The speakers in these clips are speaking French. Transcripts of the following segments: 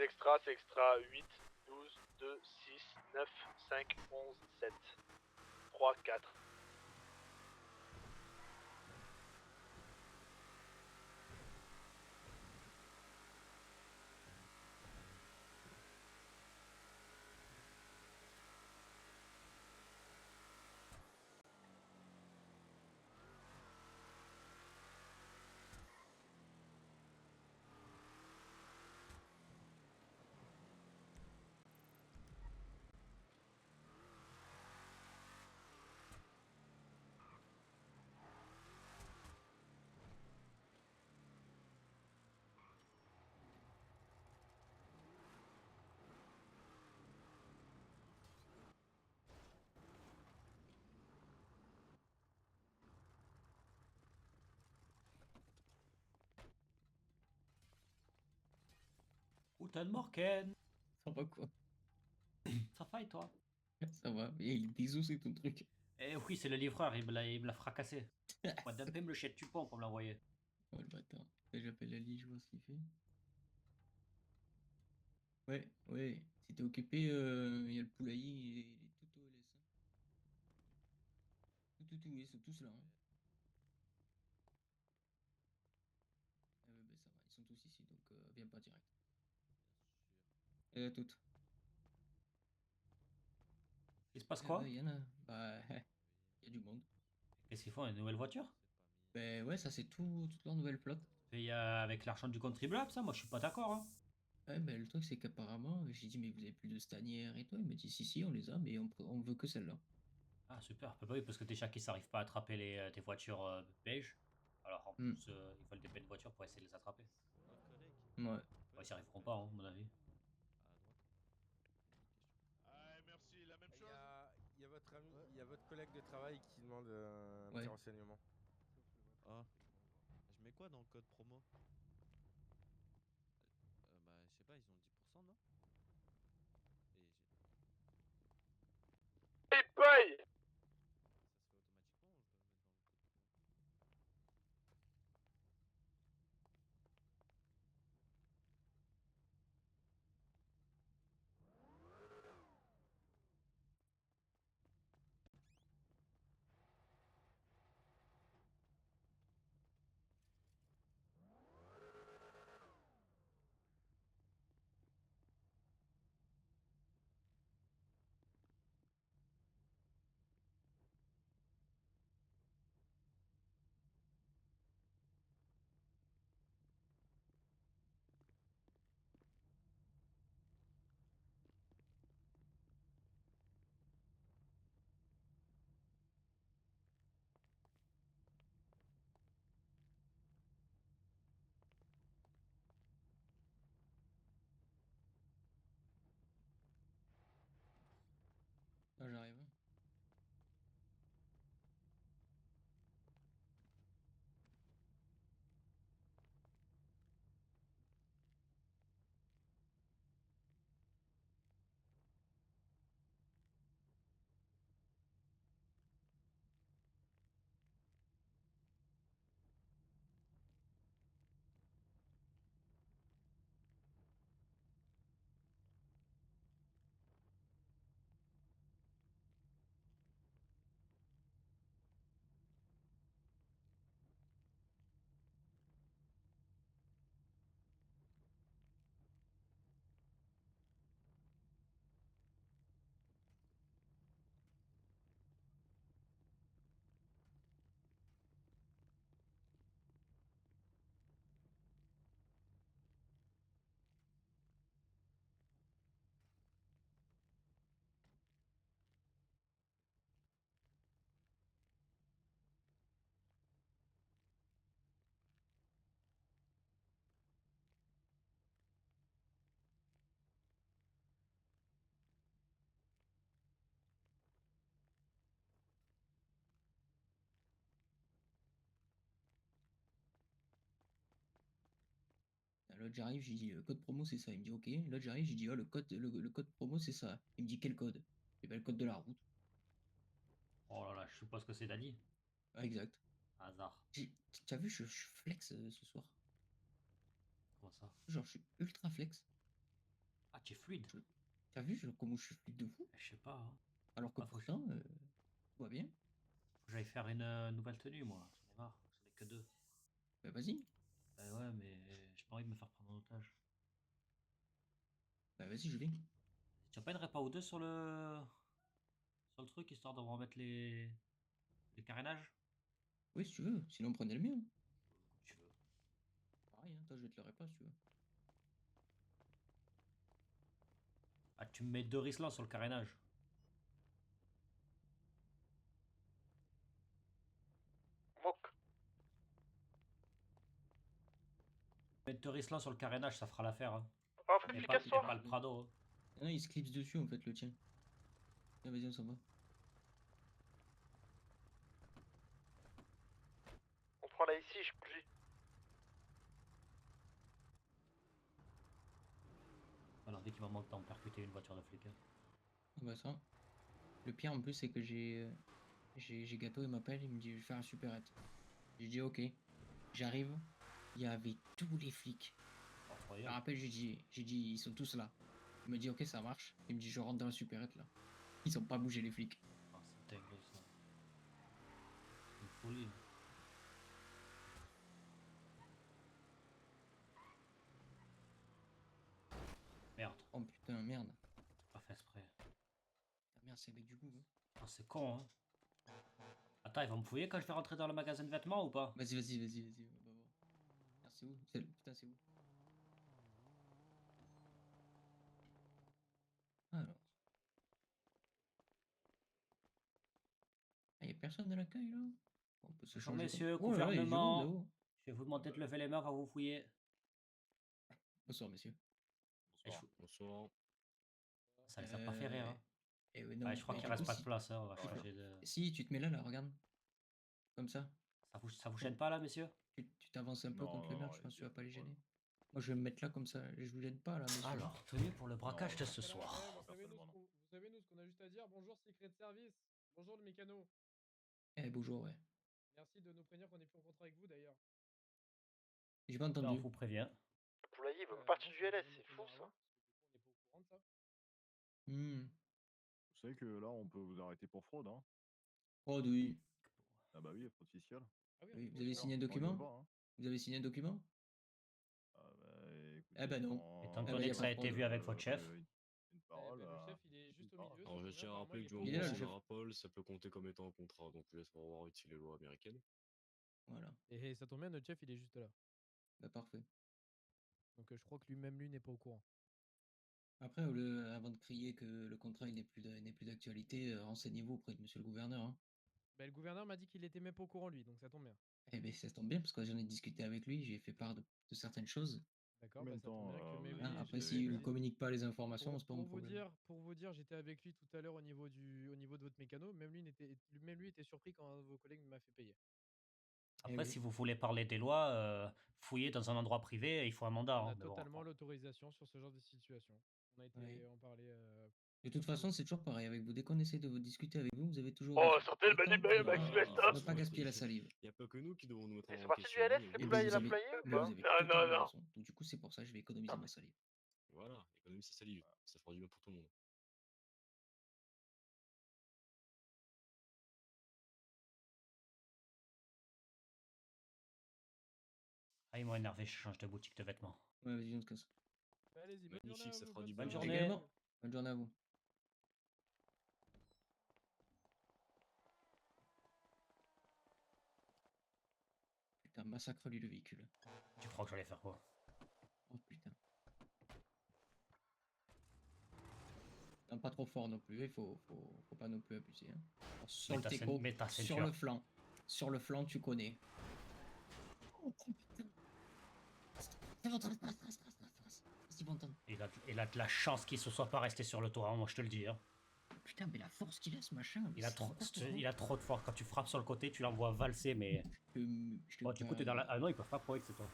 extras, c'est extra 8, 12, 2, 6, 9, 5, 11, 7, 3, 4. Guten Morgen. Ça va quoi? Ça va et toi? Ça va. Et bisous, c'est ton truc. Eh oui, c'est le livreur, il me l'a fracassé. Moi, d'un me le chèque du pont pour me l'envoyer. Oh le bâtard. Et j'appelle Ali, je vois ce qu'il fait. Ouais, ouais. Si t'es occupé, il y a le poulailler et les tout OLS. Hein. Tout, ils sont tous là. Hein. Ah ouais, bah ça va, ils sont tous ici, donc viens pas direct. Et à toutes. Il se passe Ah quoi? ouais, il y en a. Bah, il y a du monde. Qu'est-ce qu'ils font? Une nouvelle voiture? Ben ouais, ça c'est tout, toute leur nouvelle flotte. Payé avec l'argent du contribuable, ça? Moi, je suis pas d'accord, hein. Ouais, ben le truc c'est qu'apparemment, j'ai dit, mais vous avez plus de stanières et tout. Il m'a dit, si, on les a, mais on veut que celle-là. Ah, super. Bah oui, parce que tes chakis n'arrivent pas à attraper tes voitures beige. Alors, en Hmm. plus, ils veulent des belles voitures pour essayer de les attraper. Ouais. Ouais, ils n'y arriveront pas, hein, à mon avis. Ah, merci, la même Il y chose. il y a votre ami, il y a votre collègue de travail qui demande un petit Ouais. renseignement. Ah, je mets quoi dans le code promo? Bah, je sais pas, ils ont 10%, non? Et Et paye! ça se fait automatiquement ou je dois le mettre dans le code promo? Là j'arrive. Hein. L'autre j'arrive, j'ai dit le code promo c'est ça. Il me dit ok. L'autre j'arrive, j'ai dit oh le code promo c'est ça. Il me dit quel code? Et ben le code de la route. Oh là là, je suppose que c'est Dali. Ah exact. Hasard. T'as vu, je flex ce soir. Comment ça? Genre je suis ultra flex. tu es fluide. T'as vu comment je suis fluide de fou? Je sais pas, hein. Alors que Ah, faut que pourtant, tout va bien. Faut que j'aille faire une nouvelle tenue, moi. J'en ai marre. J'en ai que 2. Bah vas-y, Ouais, mais j'ai pas envie de me faire prendre en otage. bah vas-y, je viens. Tu as pas une répa ou deux sur le truc, histoire de remettre les carénages? Oui, si tu veux, sinon prenez le mien. Comme tu veux. Pareil, hein, toi je vais te le réparer si tu veux. Ah, tu me mets 2 Riesling sur le carénage. Moque. Mettre 2 Riesling sur le carénage, ça fera l'affaire. Hein. Oh, Et fais pas, casse et toi. pas le Prado. Hein. Ah non, il se clipse dessus en fait le tien. Tiens, vas-y, on s'en va. On prend là ici, je conduis. Alors, dès qu'il m'a manque de temps de percuter une voiture de flic. Hein. Ah bah ça. Le pire en plus, c'est que j'ai Gâteau, il m'appelle, il me dit je vais faire un supérette. J'ai dit ok. J'arrive, il y avait tous les flics. Je me Incroyable. rappelle, j'ai dit ils sont tous là. Il me dit ok, ça marche. Il me dit je rentre dans la supérette là. Ils ont pas bougé les flics. Ah, c'est dingue ça. C'est une folie. Merde, Oh putain, merde. pas fait exprès. Ah, merde, c'est avec du goût. Hein. Ah, c'est con, hein. Attends, ils vont me fouiller quand je vais rentrer dans le magasin de vêtements ou pas? Vas-y, vas-y, vas-y, vas-y, on va voir. Merde, c'est où? Putain, c'est où? Alors. Ah, y'a personne dans l'accueil là? On peut se Bonjour changer messieurs, comme... Oh là là, il y a du monde, gouvernement. là-haut. Je vais vous demander de lever les mains, on va vous fouiller. Bonsoir, messieurs. Et je- Bonsoir. Ça les a pas fait rire. Hein. Eh ouais, non, Ouais, je crois mais qu'il du reste coup, pas de place, hein, on va Ouais. changer de... Si, tu te mets là, là, regarde. Comme ça. Ça vous gêne pas là, messieurs? Tu t'avances un peu Non, contre le non, mur, non, je pense que tu allez-y, vas pas les voilà. gêner. Moi, je vais me mettre là comme ça. Je vous gêne pas là, monsieur. Alors, tenue pour le braquage de Non, ce soir. Vous savez, Personnellement, non. vous savez, nous, ce qu'on a juste à dire. Bonjour, secret de service. Bonjour, le mécano. Eh, bonjour, ouais. Merci de nous prévenir qu'on est plus en contrat avec vous, d'ailleurs. J'ai pas On entendu. vous prévient. Poulailler, il veut me Non, partir du c'est LS, vous c'est nous fou tenir ça. avant, parce que du coup, on n'est pas au courant de ça. Hmm. Vous savez que là, on peut vous arrêter pour fraude, hein? Oh, oui. Ah bah oui, fraude fiscale. Ah oui, Oui, on vous avez peut signé un On rigole document? pas, hein? Vous avez signé un document? Ah bah écoutez, Eh ben non. Étant Ah bah, donné y a que ça pas a de été fraude. vu avec votre chef. Une parole. le chef, il est juste au milieu. Alors, je ça tombe tiens bien, à rappeler que apparemment, du Il est moment là, où le c'est un chef. rappel, ça peut compter comme étant un contrat. Donc, laisse-moi voir ici les lois américaines. Voilà. Et ça tombe bien, notre chef, il est juste là. Bah, parfait. Donc, je crois que lui-même, lui, n'est pas au courant. Après, avant de crier que le contrat il n'est plus d'actualité, renseignez-vous auprès de monsieur le gouverneur. Hein. Bah, le gouverneur m'a dit qu'il était même pas au courant, lui, donc ça tombe bien. Eh bien, ça tombe bien parce que j'en ai discuté avec lui, j'ai fait part de certaines choses. D'accord, Combien bah, de ça tombe temps, bien que vous mais avez oui, Hein, après, discuté s'il avec ne lui? communique pas les informations, c'est pas mon problème. pour vous dire, j'étais avec lui tout à l'heure au niveau de votre mécano. Même lui était surpris quand un de vos collègues m'a fait payer. Eh Après, oui. si vous voulez parler des lois, fouiller dans un endroit privé, il faut un mandat. On Hein, a mais bon, totalement l'autorisation sur ce genre de situation. On a été Ouais. en parler. De toute façon, c'est toujours pareil. Avec vous, dès qu'on essaie de vous discuter avec vous, vous avez toujours Oh, raison. sortez le Autant Malibu, pour, Max ne West. pas gaspiller la salive. Il n'y a pas que nous qui devons nous mettre Et en c'est parti du question. LS, Il y a les Eh beaucoup ben, de poulaillers, vous la avez, poulailler ou mais pas? vous avez Non, totalement non, non. raison. Donc, du coup, c'est pour ça que je vais économiser ma salive. Voilà, économie sa salive. Ça fera du bien pour tout le monde. Ah, ils m'ont énervé, je change de boutique de vêtements. Ouais, vas-y, on se casse. Bah, allez-y, bonne journée Magnifique, à ça vous, fera du Bonne bien. journée. Également, bonne journée à vous. Putain, massacre-lui le véhicule. Tu crois que j'allais faire quoi? Oh putain. Non, pas trop fort non plus, il faut pas non plus abuser. Hein. Alors, sur le teco, mets ta sur ceinture. le flanc. Sur le flanc, tu connais. Oh putain. Vas-y, bon temps. Il a de la chance qu'il se soit pas resté sur le toit, hein, moi je te le dis. Hein. Putain, mais la force qu'il a ce machin. mais Il a c'est trop, n'importe quoi. il a trop de force. Quand tu frappes sur le côté, tu l'envoies valser, mais. Je te Bon, du coup, t'es dans la. Ah non, ils peuvent pas pro c'est toi.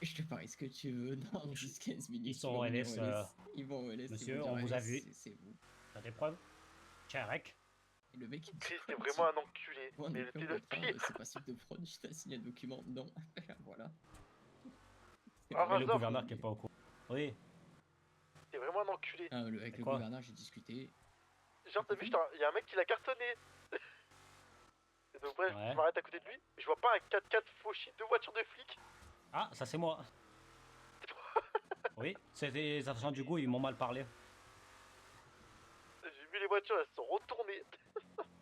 Je te parie ce que tu veux, dans 10-15 minutes. Ils sont vont au venir LS, Ils vont au LS. ils monsieur, vont dire, on vous a vu. C'est vous. T'as des preuves? Tiens, rec. Et le mec, il me dit, Chris, t'es quoi, vraiment tu- un enculé. On Mais est plus t'es en le contrat, pire. c'est passible de fraude, je t'ai signé un document, non. Voilà. Ah, Mais le Razor. gouverneur qui est pas au courant. Oui. T'es est vraiment un enculé. Ah, avec Mais le quoi? gouverneur, j'ai discuté. Genre, t'as vu, il y a un mec qui l'a cartonné. Et donc, bref, Ouais. je m'arrête à côté de lui. Je vois pas un 4x4 fauché, 2 voitures de flics. Ah, ça c'est moi. Oui, c'est des agents du goût, ils m'ont mal parlé. J'ai vu les voitures, elles se sont retournées.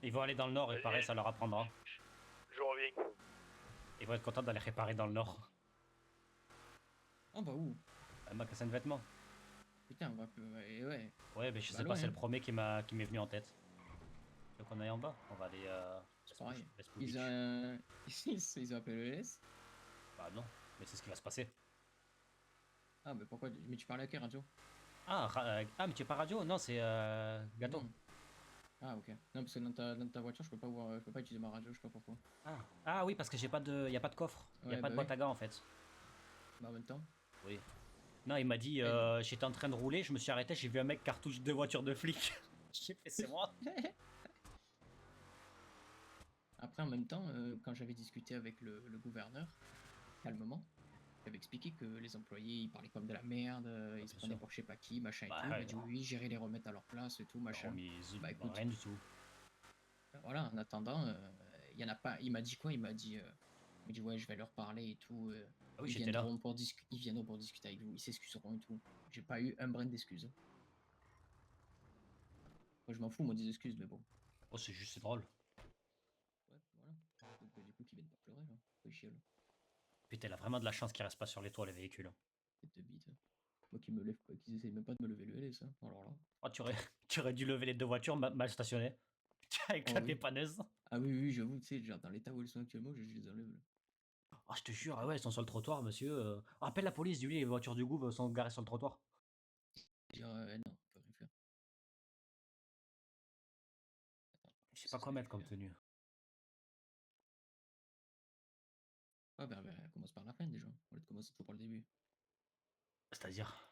Ils vont aller dans le nord et pareil, ça leur apprendra. Je reviens. Ils vont être contents d'aller réparer dans le nord. Ah, bah où? Un magasin de vêtements. Putain, on va. Ouais. Ouais, mais je Bah sais pas, loin, c'est hein. le premier qui m'est venu en tête. Tu veux qu'on aille en bas? On va aller. C'est pareil. Westwood Ils Beach. ont. Ils ont appelé l'ES. Bah non, mais c'est ce qui va se passer. Ah, mais pourquoi? Mais tu parlais à quelle radio? Ah, mais tu es pas radio? Non, c'est gâteau. Non. Ah, ok. Non, parce que dans ta voiture, je peux pas voir, je peux pas utiliser ma radio, je sais pas pourquoi. Ah oui, parce que y a pas de coffre. Y a Ouais, pas de bah boîte à gants en fait. Bah, en même temps. Oui. Non, il m'a dit, j'étais en train de rouler, je me suis arrêté, j'ai vu un mec cartouche deux voitures de flics. J'ai fait, c'est moi. Après, en même temps, quand j'avais discuté avec le gouverneur, calmement, j'avais expliqué que les employés, ils parlaient comme de la merde, ils se bien prenaient sûr. pour je sais pas qui, machin Bah, et tout. Il m'a ouais, dit non. oui, j'irai les remettre à leur place et tout, machin. Non, mais Bah écoute, rien du tout. voilà, en attendant, il y en a pas. Il m'a dit quoi? Il m'a dit ouais, je vais leur parler et tout. Ah oui, j'étais là. Ils viendront pour discuter avec vous, ils s'excuseront et tout. J'ai pas eu un brin d'excuses. Moi, je m'en fous, moi, des excuses, mais bon. Oh, c'est juste, c'est drôle. Ouais, voilà. Donc, du coup, qu'ils viennent pas pleurer, là. Faut chier, là. Putain, il a vraiment de la chance qu'il reste pas sur les toits, les véhicules. Tête de bite. Moi qui me lève pas, qu'ils essayent même pas de me lever le LS, hein. Alors là. Oh, tu aurais dû lever les deux voitures mal stationnées. Avec Oh, la oui. dépanneuse. Ah oui, oui, j'avoue, tu sais, genre dans l'état où elles sont actuellement, je les enlève. Là. Oh, je te jure, ah ouais, elles sont sur le trottoir, monsieur. Oh, appelle la police, dis-lui, les voitures du goût sont garées sur le trottoir. Dire, non, on peut rien faire. Attends, Je sais c'est pas ce quoi que je mettre vais comme faire. tenue. Ah ben, on commence par la fin déjà. On va commencer toujours par le début. C'est-à-dire.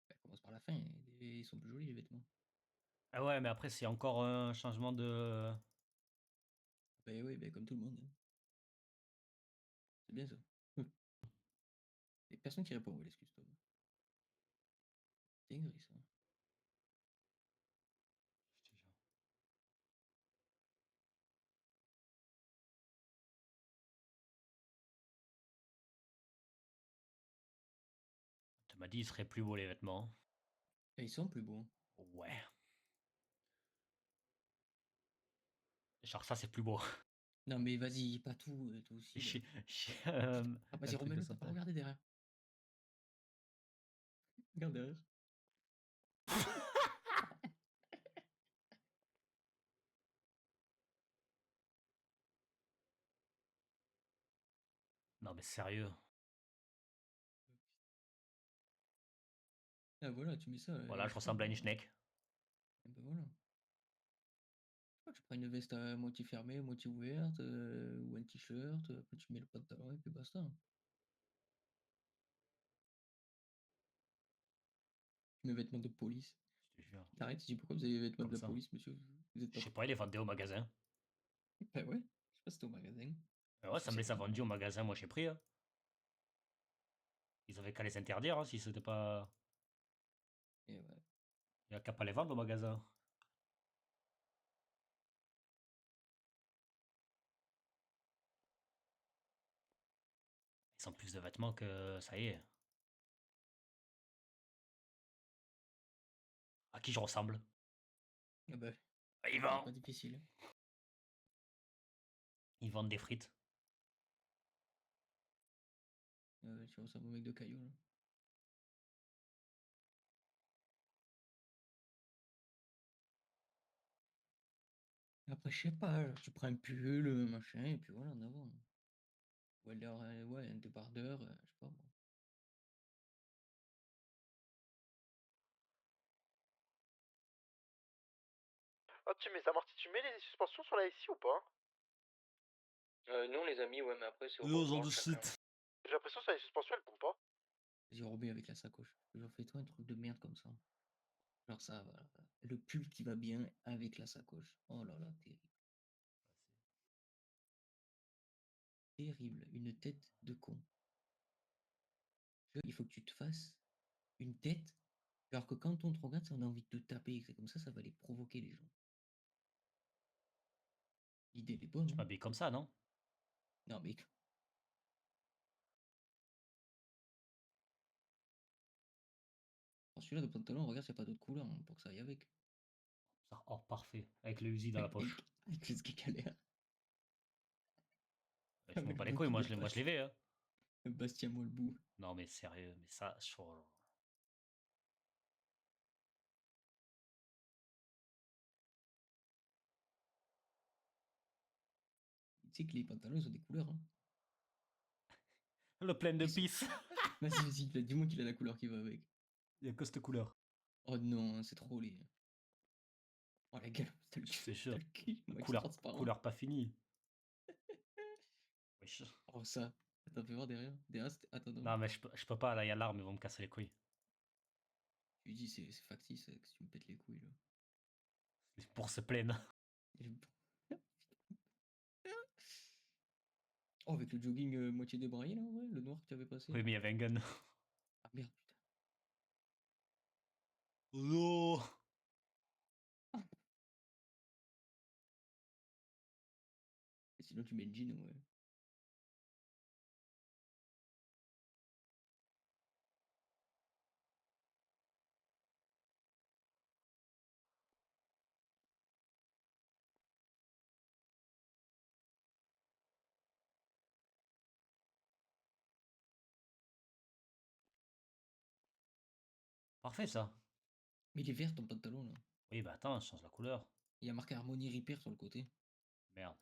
Ben, on commence par la fin. Ils sont plus jolis les vêtements. Ah ouais, mais après, c'est encore un changement de. Ben oui, ben comme tout le monde. Hein. C'est bien ça. Et personne qui répond, ouais, excuse-toi. C'est dingue ça. Tu m'as dit, ils seraient plus beaux les vêtements. Et ils sont plus beaux. Ouais. Genre, ça, c'est plus beau. Non mais vas-y, pas tout, toi aussi. Là. J'ai Ah, un vas-y, truc de remets-le, t'as pas synthèse. regardé derrière. Regarde derrière. Non, mais sérieux. Ah voilà, tu mets ça. Voilà, je sais pas, ressemble à une moi. schneck. Et ben voilà. Tu prends une veste à moitié fermée, moitié ouverte, ou un t-shirt, après tu mets le pantalon et puis basta. Mes vêtements de police. Je te jure. T'arrêtes, tu dis pourquoi vous avez les vêtements Comme de la ça. police, monsieur? Vous êtes Je pas. sais pas, ils les vendaient au magasin. Bah ouais, je sais pas si c'était au magasin. Ouais, ça me les a vendus au magasin, moi j'ai pris. Hein. Ils avaient qu'à les interdire hein, si c'était pas. Et ouais. Il n'y a qu'à pas les vendre au magasin. Ils ont plus de vêtements que ça y est. À qui je ressemble? Ah bah, Ils c'est vendent. pas difficile. Ils vendent des frites. Tu ressembles au mec de Caillou là. Après, je sais pas, tu prends un pull, machin, et puis voilà, en avant. Ou alors, ouais, un débardeur, je sais pas moi. Ah, tu mets les suspensions sur la SI ou pas? Non, les amis, ouais, mais après, c'est au Deux bon ans vouloir de de chacun. suite. J'ai l'impression que sur les suspensions, elles tombent pas. Vas-y, Robin avec la sacoche. Genre, fais-toi un truc de merde comme ça. Genre ça, voilà. Le pull qui va bien avec la sacoche. Oh là là, terrible. Terrible. Une tête de con. Il faut que tu te fasses une tête Alors que quand on te regarde, on a envie de te taper. C'est comme ça va les provoquer, les gens. L'idée, elle est bonne. Tu m'habilles comme ça, non? Non, mais. Alors, celui-là de pantalon, regarde, il n'y a pas d'autre couleur pour que ça aille avec. Ça, oh, parfait. Avec le Uzi dans la poche. Avec le ski galère. Je m'en avec bats le les couilles, bout moi de je passe. les vais. Hein. Bastien Molbou. Non, mais sérieux, mais ça. Tu sais que les pantalons, ils ont des couleurs. Hein. Le plein de Ils sont- pisse. Vas-y, dis-moi qu'il a la couleur qui va avec. Il y a que cette couleur. Oh non, c'est trop laid. Oh la gueule, t'as le C'est cul. sûr. T'as le cul, max Couleur, transparent. couleur pas finie. Wesh. Oh ça. Attends, fais voir derrière. Derrière, attends, non. Non, mais je peux pas, là, il y a l'arme, ils vont me casser les couilles. Tu lui dis, c'est factice, que tu me pètes les couilles, là. C'est pour se plaindre. Oh, avec le jogging moitié débraillé, là, ouais, le noir que tu avais passé. Oui, mais il y avait un gun. Ah merde, putain. Oh non. Et sinon, tu mets le jean, ouais. Parfait, ça. Mais il est vert ton pantalon, là. Oui, bah attends, je change la couleur. Il y a marqué Harmony Repair sur le côté. Merde.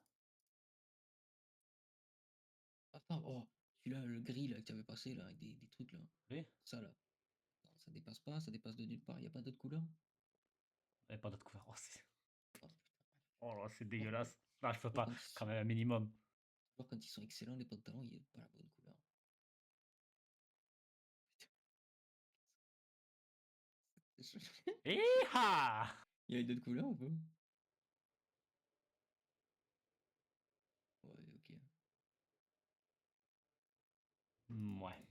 Attends, oh, celui-là, le gris, là, que tu avais passé, là, avec des trucs, là. Oui. Ça, là. Non, ça dépasse pas, ça dépasse de nulle part. Il n'y a pas d'autre couleur. Il n'y a pas d'autre couleur. Oh, Oh, putain. oh là, c'est dégueulasse. Non, je peux Toujours pas. quand, ils Quand sont, même un minimum. toujours quand ils sont excellents, les pantalons, il n'y a pas la bonne couleur. Hi-ha! Il y a d'autres couleurs ou pas? Ouais, ok. Ouais.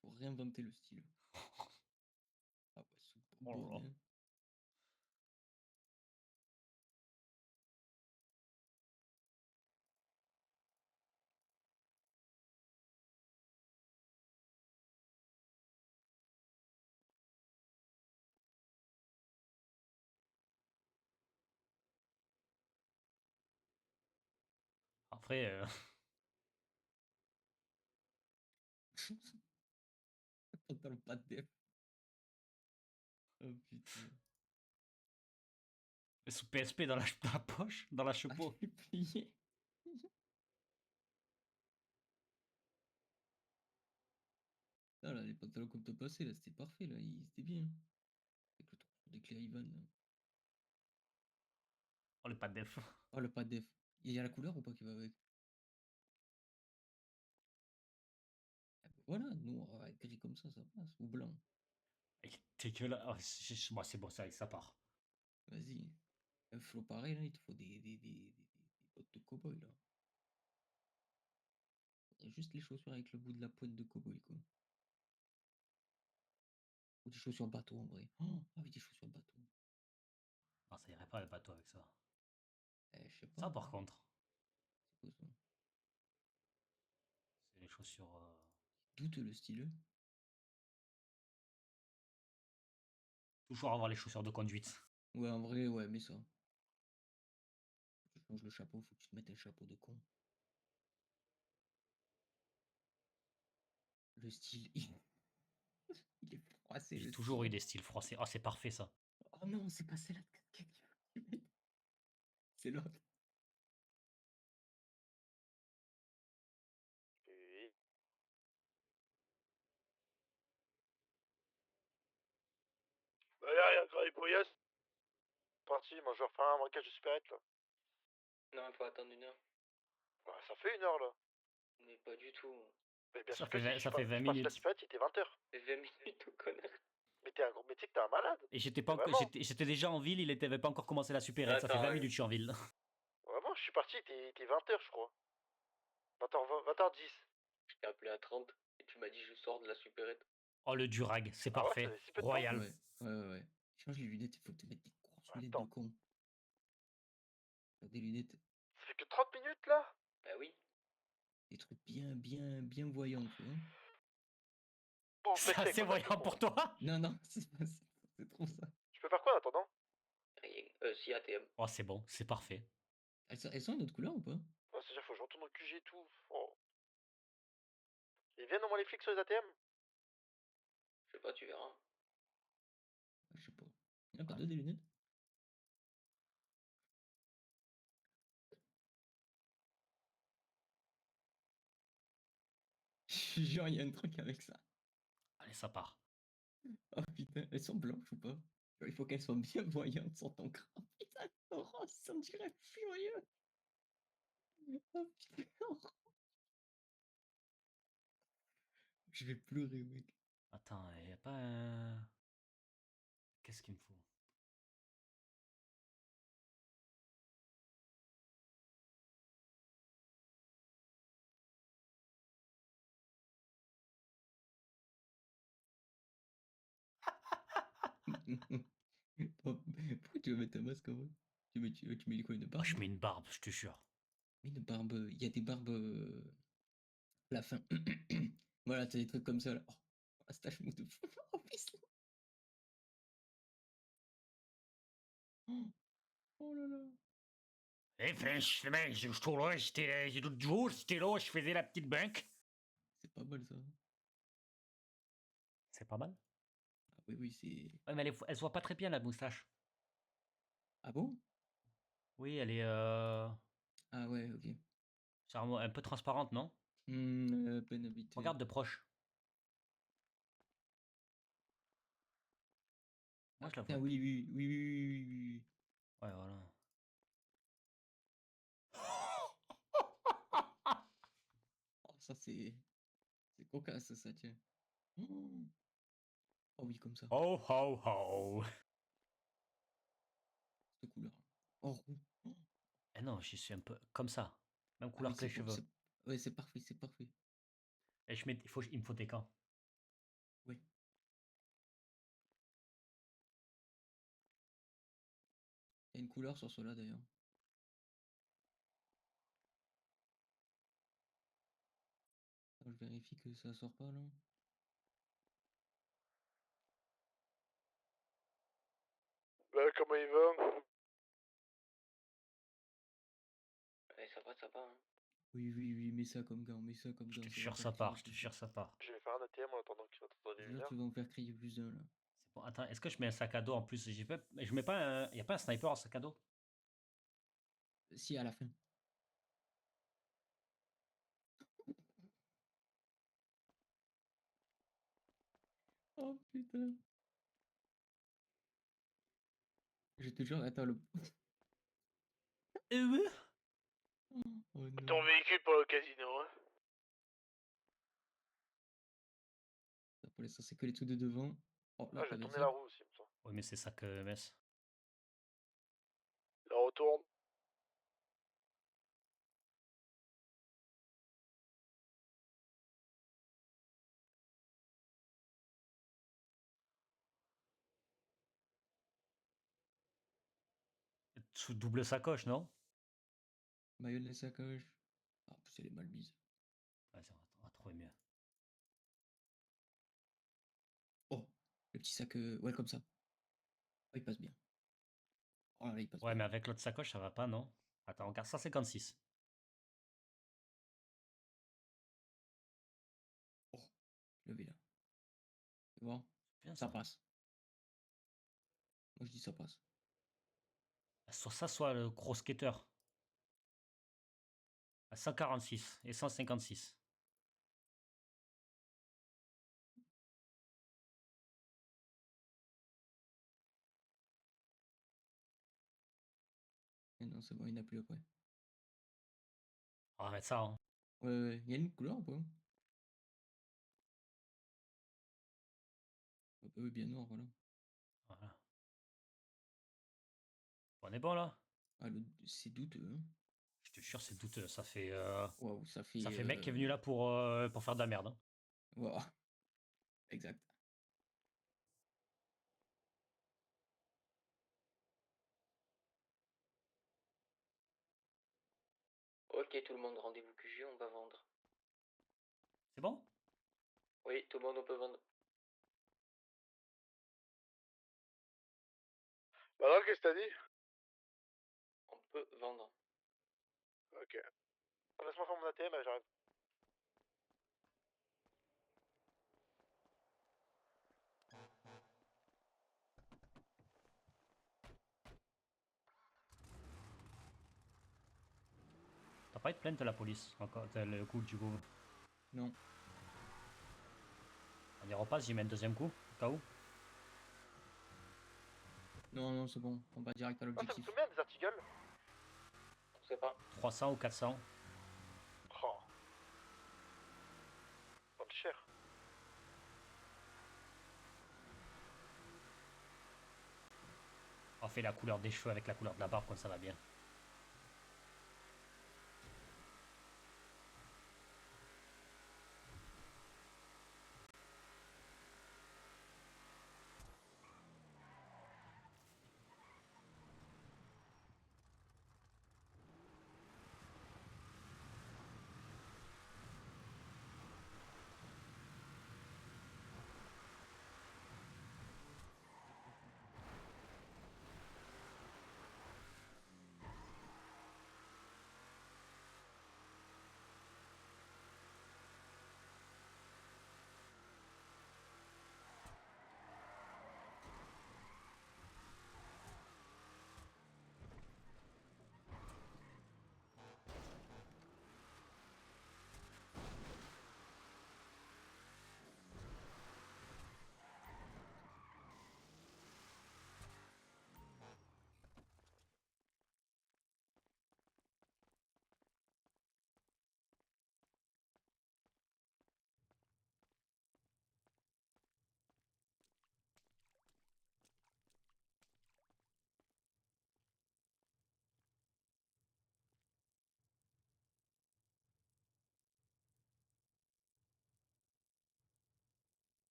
Faut réinventer le style. Ah ouais, c'est Oh là bon, là. hein. Après, Pantalon pas de def. Oh putain. sous PSP dans dans la poche, dans la Ah, chapeau. je l'ai plié. Ah là, les pantalons comme t'as passé, là, c'était parfait, là, c'était bien. Avec le truc des clés Ivan, là. Oh, le pas de def. Oh, le pas de def. Il y a la couleur ou pas qui va avec? Ah, bah voilà, noir, avec gris comme ça passe. Ou blanc. Il est dégueulasse. Oh, moi, c'est bon, ça part. Vas-y. Un flow pareil, là, il te faut des bottes de cow-boy, là. Et juste les chaussures avec le bout de la pointe de cow-boy, quoi. Ou des chaussures bateau, en vrai. Oh, ah oui, des chaussures bateau. Non, ça irait pas le bateau avec ça. Je sais pas. Ça, par contre, C'est quoi ça? c'est les chaussures. Douteux le style. Toujours avoir les chaussures de conduite. Ouais, en vrai, ouais, mais ça. Tu changes le chapeau, faut que tu te mettes un chapeau de con. Le style, il est froissé, J'ai le toujours eu style. des styles froissés. Oh, c'est parfait ça. Oh non, c'est pas celle-là de quelqu'un. C'est l'autre. Oui. Bah, y'a grand épouillasse. Parti, moi je vais refaire un braquage de supérette là. Non, il faut attendre 1 heure. Bah, ça fait 1 heure là. Mais pas du tout. Mais bien Ça sûr que fait, si, ça fait 20 je passe la minutes. supérette, il était 20h. C'est 20 minutes, connard. Mais t'es un gros, mais tu sais que t'es un malade. Et j'étais pas encore, Vraiment. j'étais déjà en ville, il avait pas encore commencé la supérette. Ça fait Attends, 20 ouais. minutes, je suis en ville. Vraiment, je suis parti, il était 20h je crois. 20h10. Je t'ai appelé à 30 et tu tu m'as dit je sors de la supérette. Oh, le durag, c'est Ah ouais, parfait. ça fait si peu de temps Royal. Ouais. Change les lunettes, il faut te mettre des grosses lunettes Attends. de con. T'as des lunettes, Ça fait que 30 minutes là? bah oui. Des trucs bien voyants, tu vois. Bon, C'est flex assez avec moi, ça, voyant je pour comprends. toi. Non, c'est pas ça. C'est trop ça. Tu peux faire quoi en attendant? Rien. Si ATM. Oh, c'est bon, c'est parfait. Elles sont une autre couleur ou pas? Oh, c'est-à-dire faut que je retourne au QG et tout. Oh. Ils viennent au moins les flics sur les ATM? Je sais pas, tu verras. Je sais pas. Il y en a pas deux des lunettes? Genre, il y a un truc avec ça. Allez, ça part. Oh putain, elles sont blanches ou pas? Genre, il faut qu'elles soient bien voyantes sur ton crâne. Putain, oh, ça me dirait furieux. Oh putain. Je vais pleurer, mec. Attends, y a pas un... Qu'est-ce qu'il me faut? Pourquoi tu veux mettre un masque avant? Tu mets quoi, une Oh, barbe? je mets une barbe, je te jure. Mais une barbe, il y a des barbes à la fin. Voilà, t'as des trucs comme ça là. Oh, la stache mou de fou. Oh, putain. Oh là là. Eh ben, je trouve là, j'étais l'autre jour, j'étais là, je faisais la petite banque. C'est pas mal ça. C'est pas mal. Ah oui, c'est. Ouais, mais elle se voit pas très bien, la moustache. Ah bon? Oui, elle est Ah ouais, ok. c'est un peu transparente, non? Peine habituée. Regarde de proche. Moi, je la vois. Ah oui. Ouais, voilà. Oh, ça c'est. C'est cocasse ça, tiens. Oh, oh oui, comme ça. Ho, ho, ho. Cette couleur. Oh, roux. Oh. Eh non, je suis un peu comme ça. Même Ah couleur oui, que les c'est bon, cheveux. ouais, c'est parfait, c'est parfait. Et il me faut des gants. Oui. Il y a une couleur sur cela d'ailleurs. Attends, je vérifie que ça sort pas là. Bah, comment il va? Ça va, hein. Oui, mets ça comme gant, mets ça comme Je gant. te Ça va jure, faire ça part, crier je te plus jure, d'un. ça part. Je vais faire un ATM en attendant qu'il va t'entendre les Je jure, lumières. tu vas en faire crier plus d'un là. C'est bon. Attends, est-ce que je mets un sac à dos en plus? Je mets pas un... Y a pas un sniper en sac à dos? Si, à la fin. Oh putain. Je te jure, attends le. Oui. Oh Ton non. véhicule pour le casino, hein? Ça, pour l'instant, c'est que les trucs de devant. Oh là, Ah, je pas vais bien tourner ça. la roue aussi, il me semble. Oui, mais c'est sac MS. La retourne. Sous double sacoche, non? Maillot de la sacoche. Ah, en plus, elle est mal mise. Vas-y, on va trouver mieux. Oh, le petit sac. Ouais, comme ça. Oh, il passe bien. Oh là, il passe Ouais, bien. mais avec l'autre sacoche, ça va pas, non? Attends, regarde, 156. Oh, je le vais là. Tu vois? Bien Ça ça. passe. Moi, je dis ça passe. Soit ça, soit le gros skater. À 146 et 156. Mais non, c'est bon, il n'y en a plus après. On va mettre ça, hein. Ouais. Il y a une couleur ou pas? Ah bah oui, bien noir, voilà. Voilà. On est bon, là? Ah, c'est douteux, hein. Je te jure, c'est douteux. Waouh, Ça fait mec qui est venu là pour faire de la merde, hein. Voilà. Exact. Ok, tout le monde, rendez-vous QG, on va vendre. C'est bon? Oui, tout le monde, on peut vendre. Bah non, qu'est-ce que t'as dit? On peut vendre. Ok. Laisse-moi faire mon ATM, j'arrive. T'as pas eu de plainte à la police encore, le coup du coup. Non. On y repasse, j'y mets un deuxième coup, au cas où. Non, non, c'est bon. On va direct à Ah, ça coûte l'objectif. combien des articles? On sait pas. 300 ou 400. Oh. Ça coûte cher. On fait la couleur des cheveux avec la couleur de la barbe, comme ça va bien.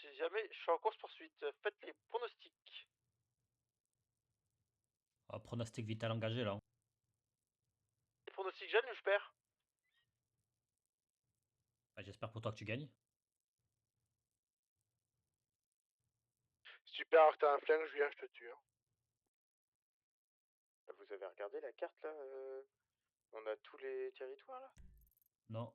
Si jamais je suis en course poursuite, faites les pronostics. Pronostic vital engagé là. Les pronostics gagnent ou je perds? Bah, j'espère pour toi que tu gagnes. Si tu perds alors que t'as un flingue, Julien, je te tue. Hein. Vous avez regardé la carte là On a tous les territoires là? Non.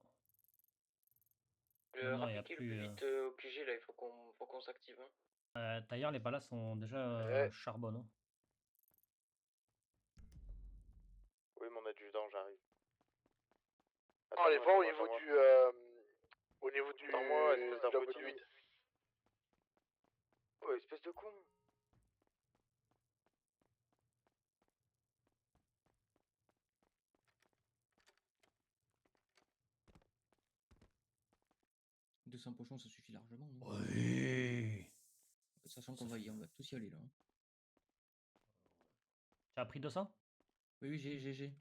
Non, non, y a Appliquez le plus plus. vite au QG, là, il faut qu'on s'active. Hein. D'ailleurs, les balles sont déjà charbon. Hein. Oui, mon adjudant, j'arrive. Oh, les voix au niveau du. Au niveau du. Attends-moi, espèce d'abruti. Oh, espèce de con. 200 pochons, ça suffit largement, non? Oui. Sachant qu'on va tous y aller là. Hein. Tu as pris 200? Oui, oui, j'ai.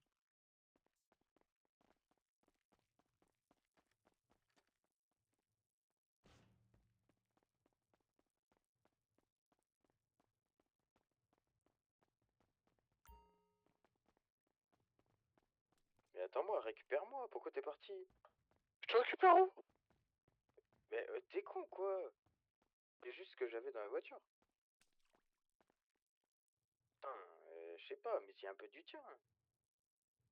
Mais attends-moi, récupère-moi, pourquoi t'es parti? Je te récupère où? Mais t'es con quoi? C'est juste ce que j'avais dans la voiture. Putain, je sais pas, mais c'est un peu du tien.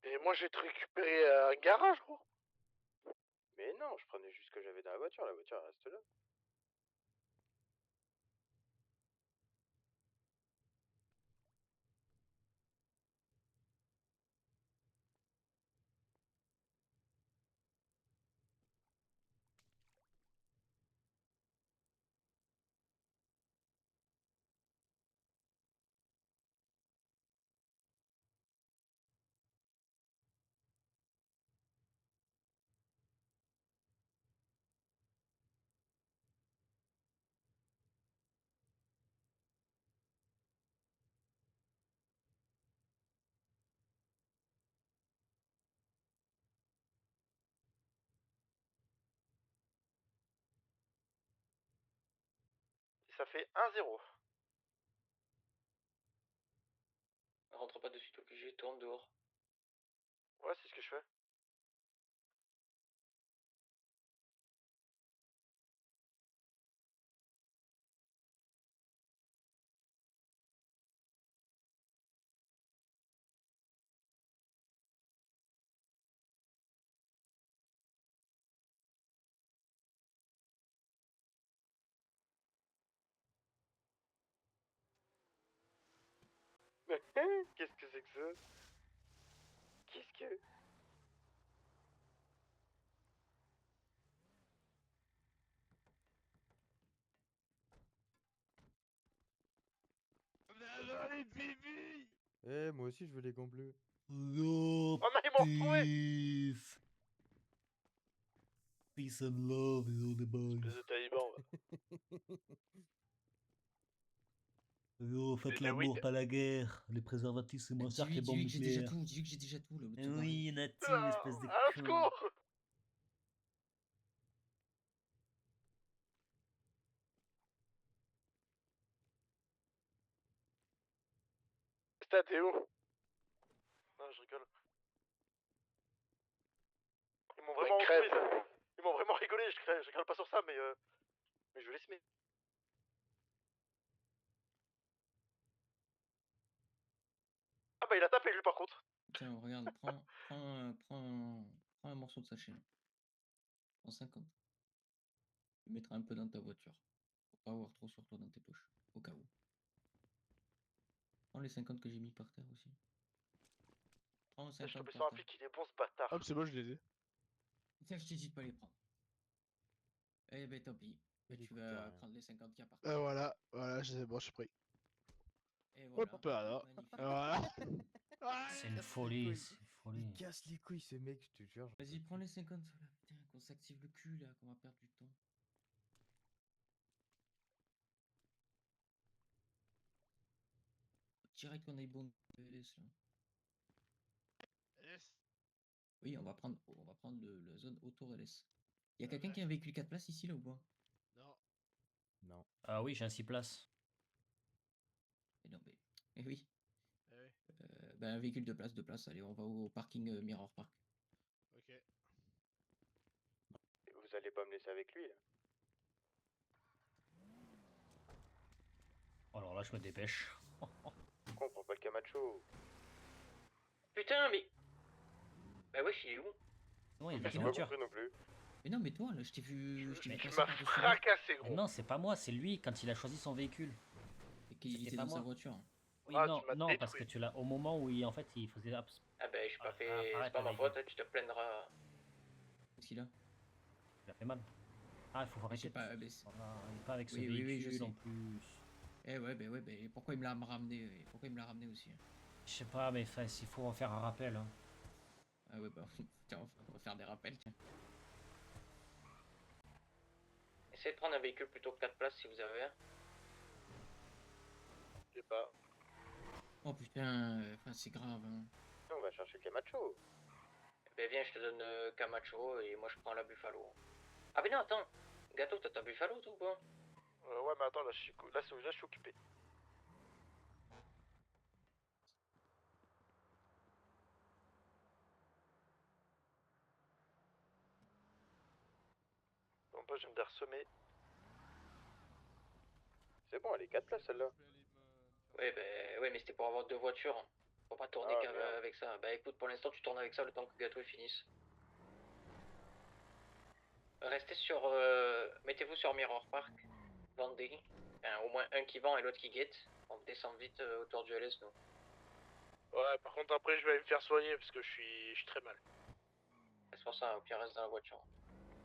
Et moi j'ai te récupéré un garage, gros. Mais non, je prenais juste ce que j'avais dans la voiture elle reste là. ça fait 1-0. Rentre pas de suite au QG, tourne dehors. Ouais, c'est ce que je fais. Qu'est-ce que c'est que ça? Qu'est-ce que... Eh, moi aussi, je veux les gants bleus. Oh, Oh non, ils m'ont retrouvé! pif. Peace and love, all the boys. Espèce de taliban, va. Yo, faites Mais oui. l'amour, pas la guerre. Les préservatifs, c'est moins cher que les bombes Dis-lui que j'ai déjà nucléaires. tout, dis-lui que j'ai déjà tout, le Eh tout barré. oui, Nati, Ah, espèce de à con. secours! T'es où? Non, je rigole. Ils m'ont vraiment retrouvé, ça. Ils m'ont vraiment rigolé, je rigole pas sur ça, mais je laisse mes... Ah bah il a tapé lui par contre. Tiens, regarde, prends un morceau de sachet. Prends 50. Tu le mettras un peu dans ta voiture. Faut pas avoir trop sur toi dans tes poches, au cas où. Prends les 50 que j'ai mis par terre aussi. Prends Je suis 50 tombé sur par un terre. flic, il est bon ce bâtard. Hop, c'est bon, je les ai. Tiens, je t'ai dit de pas les prendre. Eh ben tant pis. Ben, Il tu écoutait vas rien. prendre les 50 qu'il y a par terre. Voilà, bon, je suis pris. Et Hop voilà. là. Magnifique. Voilà. C'est une casse les folie, couilles. c'est une Il folie. casse les couilles, ce mec, je te jure. j'en Vas-y, peux prends plus. les 50 là. Putain, qu'on s'active le cul là, qu'on va perdre du temps. Direct qu'on aille bon de LS là. Yes. Oui, on va prendre la zone autour LS. Y a Ah, quelqu'un ouais. qui a un véhicule 4 places ici là ou pas? Non. Non. Ah oui, j'ai un 6 places. Eh non, mais. Eh oui. Eh oui, Ben, un véhicule de place. Allez, on va au parking Mirror Park. ok. Vous allez pas me laisser avec lui là. Alors là, je me dépêche. Pourquoi on prend pas le Camacho? Putain, mais. Bah wesh, il est où? Non, il y a de Mais la j'ai pas voiture. compris non plus. Mais non, mais toi là, je t'ai vu Tu passer m'as par-dessus là. fracassé Mais gros. non, c'est pas moi, c'est lui quand il a choisi son véhicule. Et qu'il C'était était pas dans sa moi. voiture. Oui, Ah, non, tu m'as non, parce que détruit. tu l'as au moment où en fait il faisait Ah ben, j'ai pas Ah, fait. C'est arrête pas ma avec faute, lui. hein, tu te plaindras. Qu'est-ce qu'il a? il a fait mal. Ah, il faut Je arrêter. sais pas, mais c'est- Voilà, il est pas avec ce Oui, oui, oui, je véhicule en sais. plus. Eh ouais, ben pourquoi il me l'a ramené? Pourquoi il me l'a ramené aussi? Je sais pas, mais enfin, s'il faut en faire un rappel. Hein. Ah ouais, bah, tiens, on va faire des rappels, tiens. Essayez de prendre un véhicule plutôt que 4 places si vous avez un. Je sais pas. Oh putain, enfin, c'est grave, hein. On va chercher le Camacho. Ben viens, je te donne Camacho et moi je prends la Buffalo. Ah mais non, attends. Gâteau, t'as ta Buffalo toi ou pas? Ouais mais attends là là je suis occupé. Bon bah je vais me ressemer. C'est bon, elle est 4 places celle-là. Ouais, ben ouais, mais c'était pour avoir deux voitures. Faut pas tourner Ah, merde. avec ça. Bah écoute, pour l'instant tu tournes avec ça le temps que Gâteau il finisse. Restez sur... Mettez-vous sur Mirror Park. Vendez. Enfin, au moins un qui vend et l'autre qui guette. On descend vite autour du LS nous. Ouais, par contre après je vais aller me faire soigner parce que je suis très mal. C'est pour ça, au pire reste dans la voiture.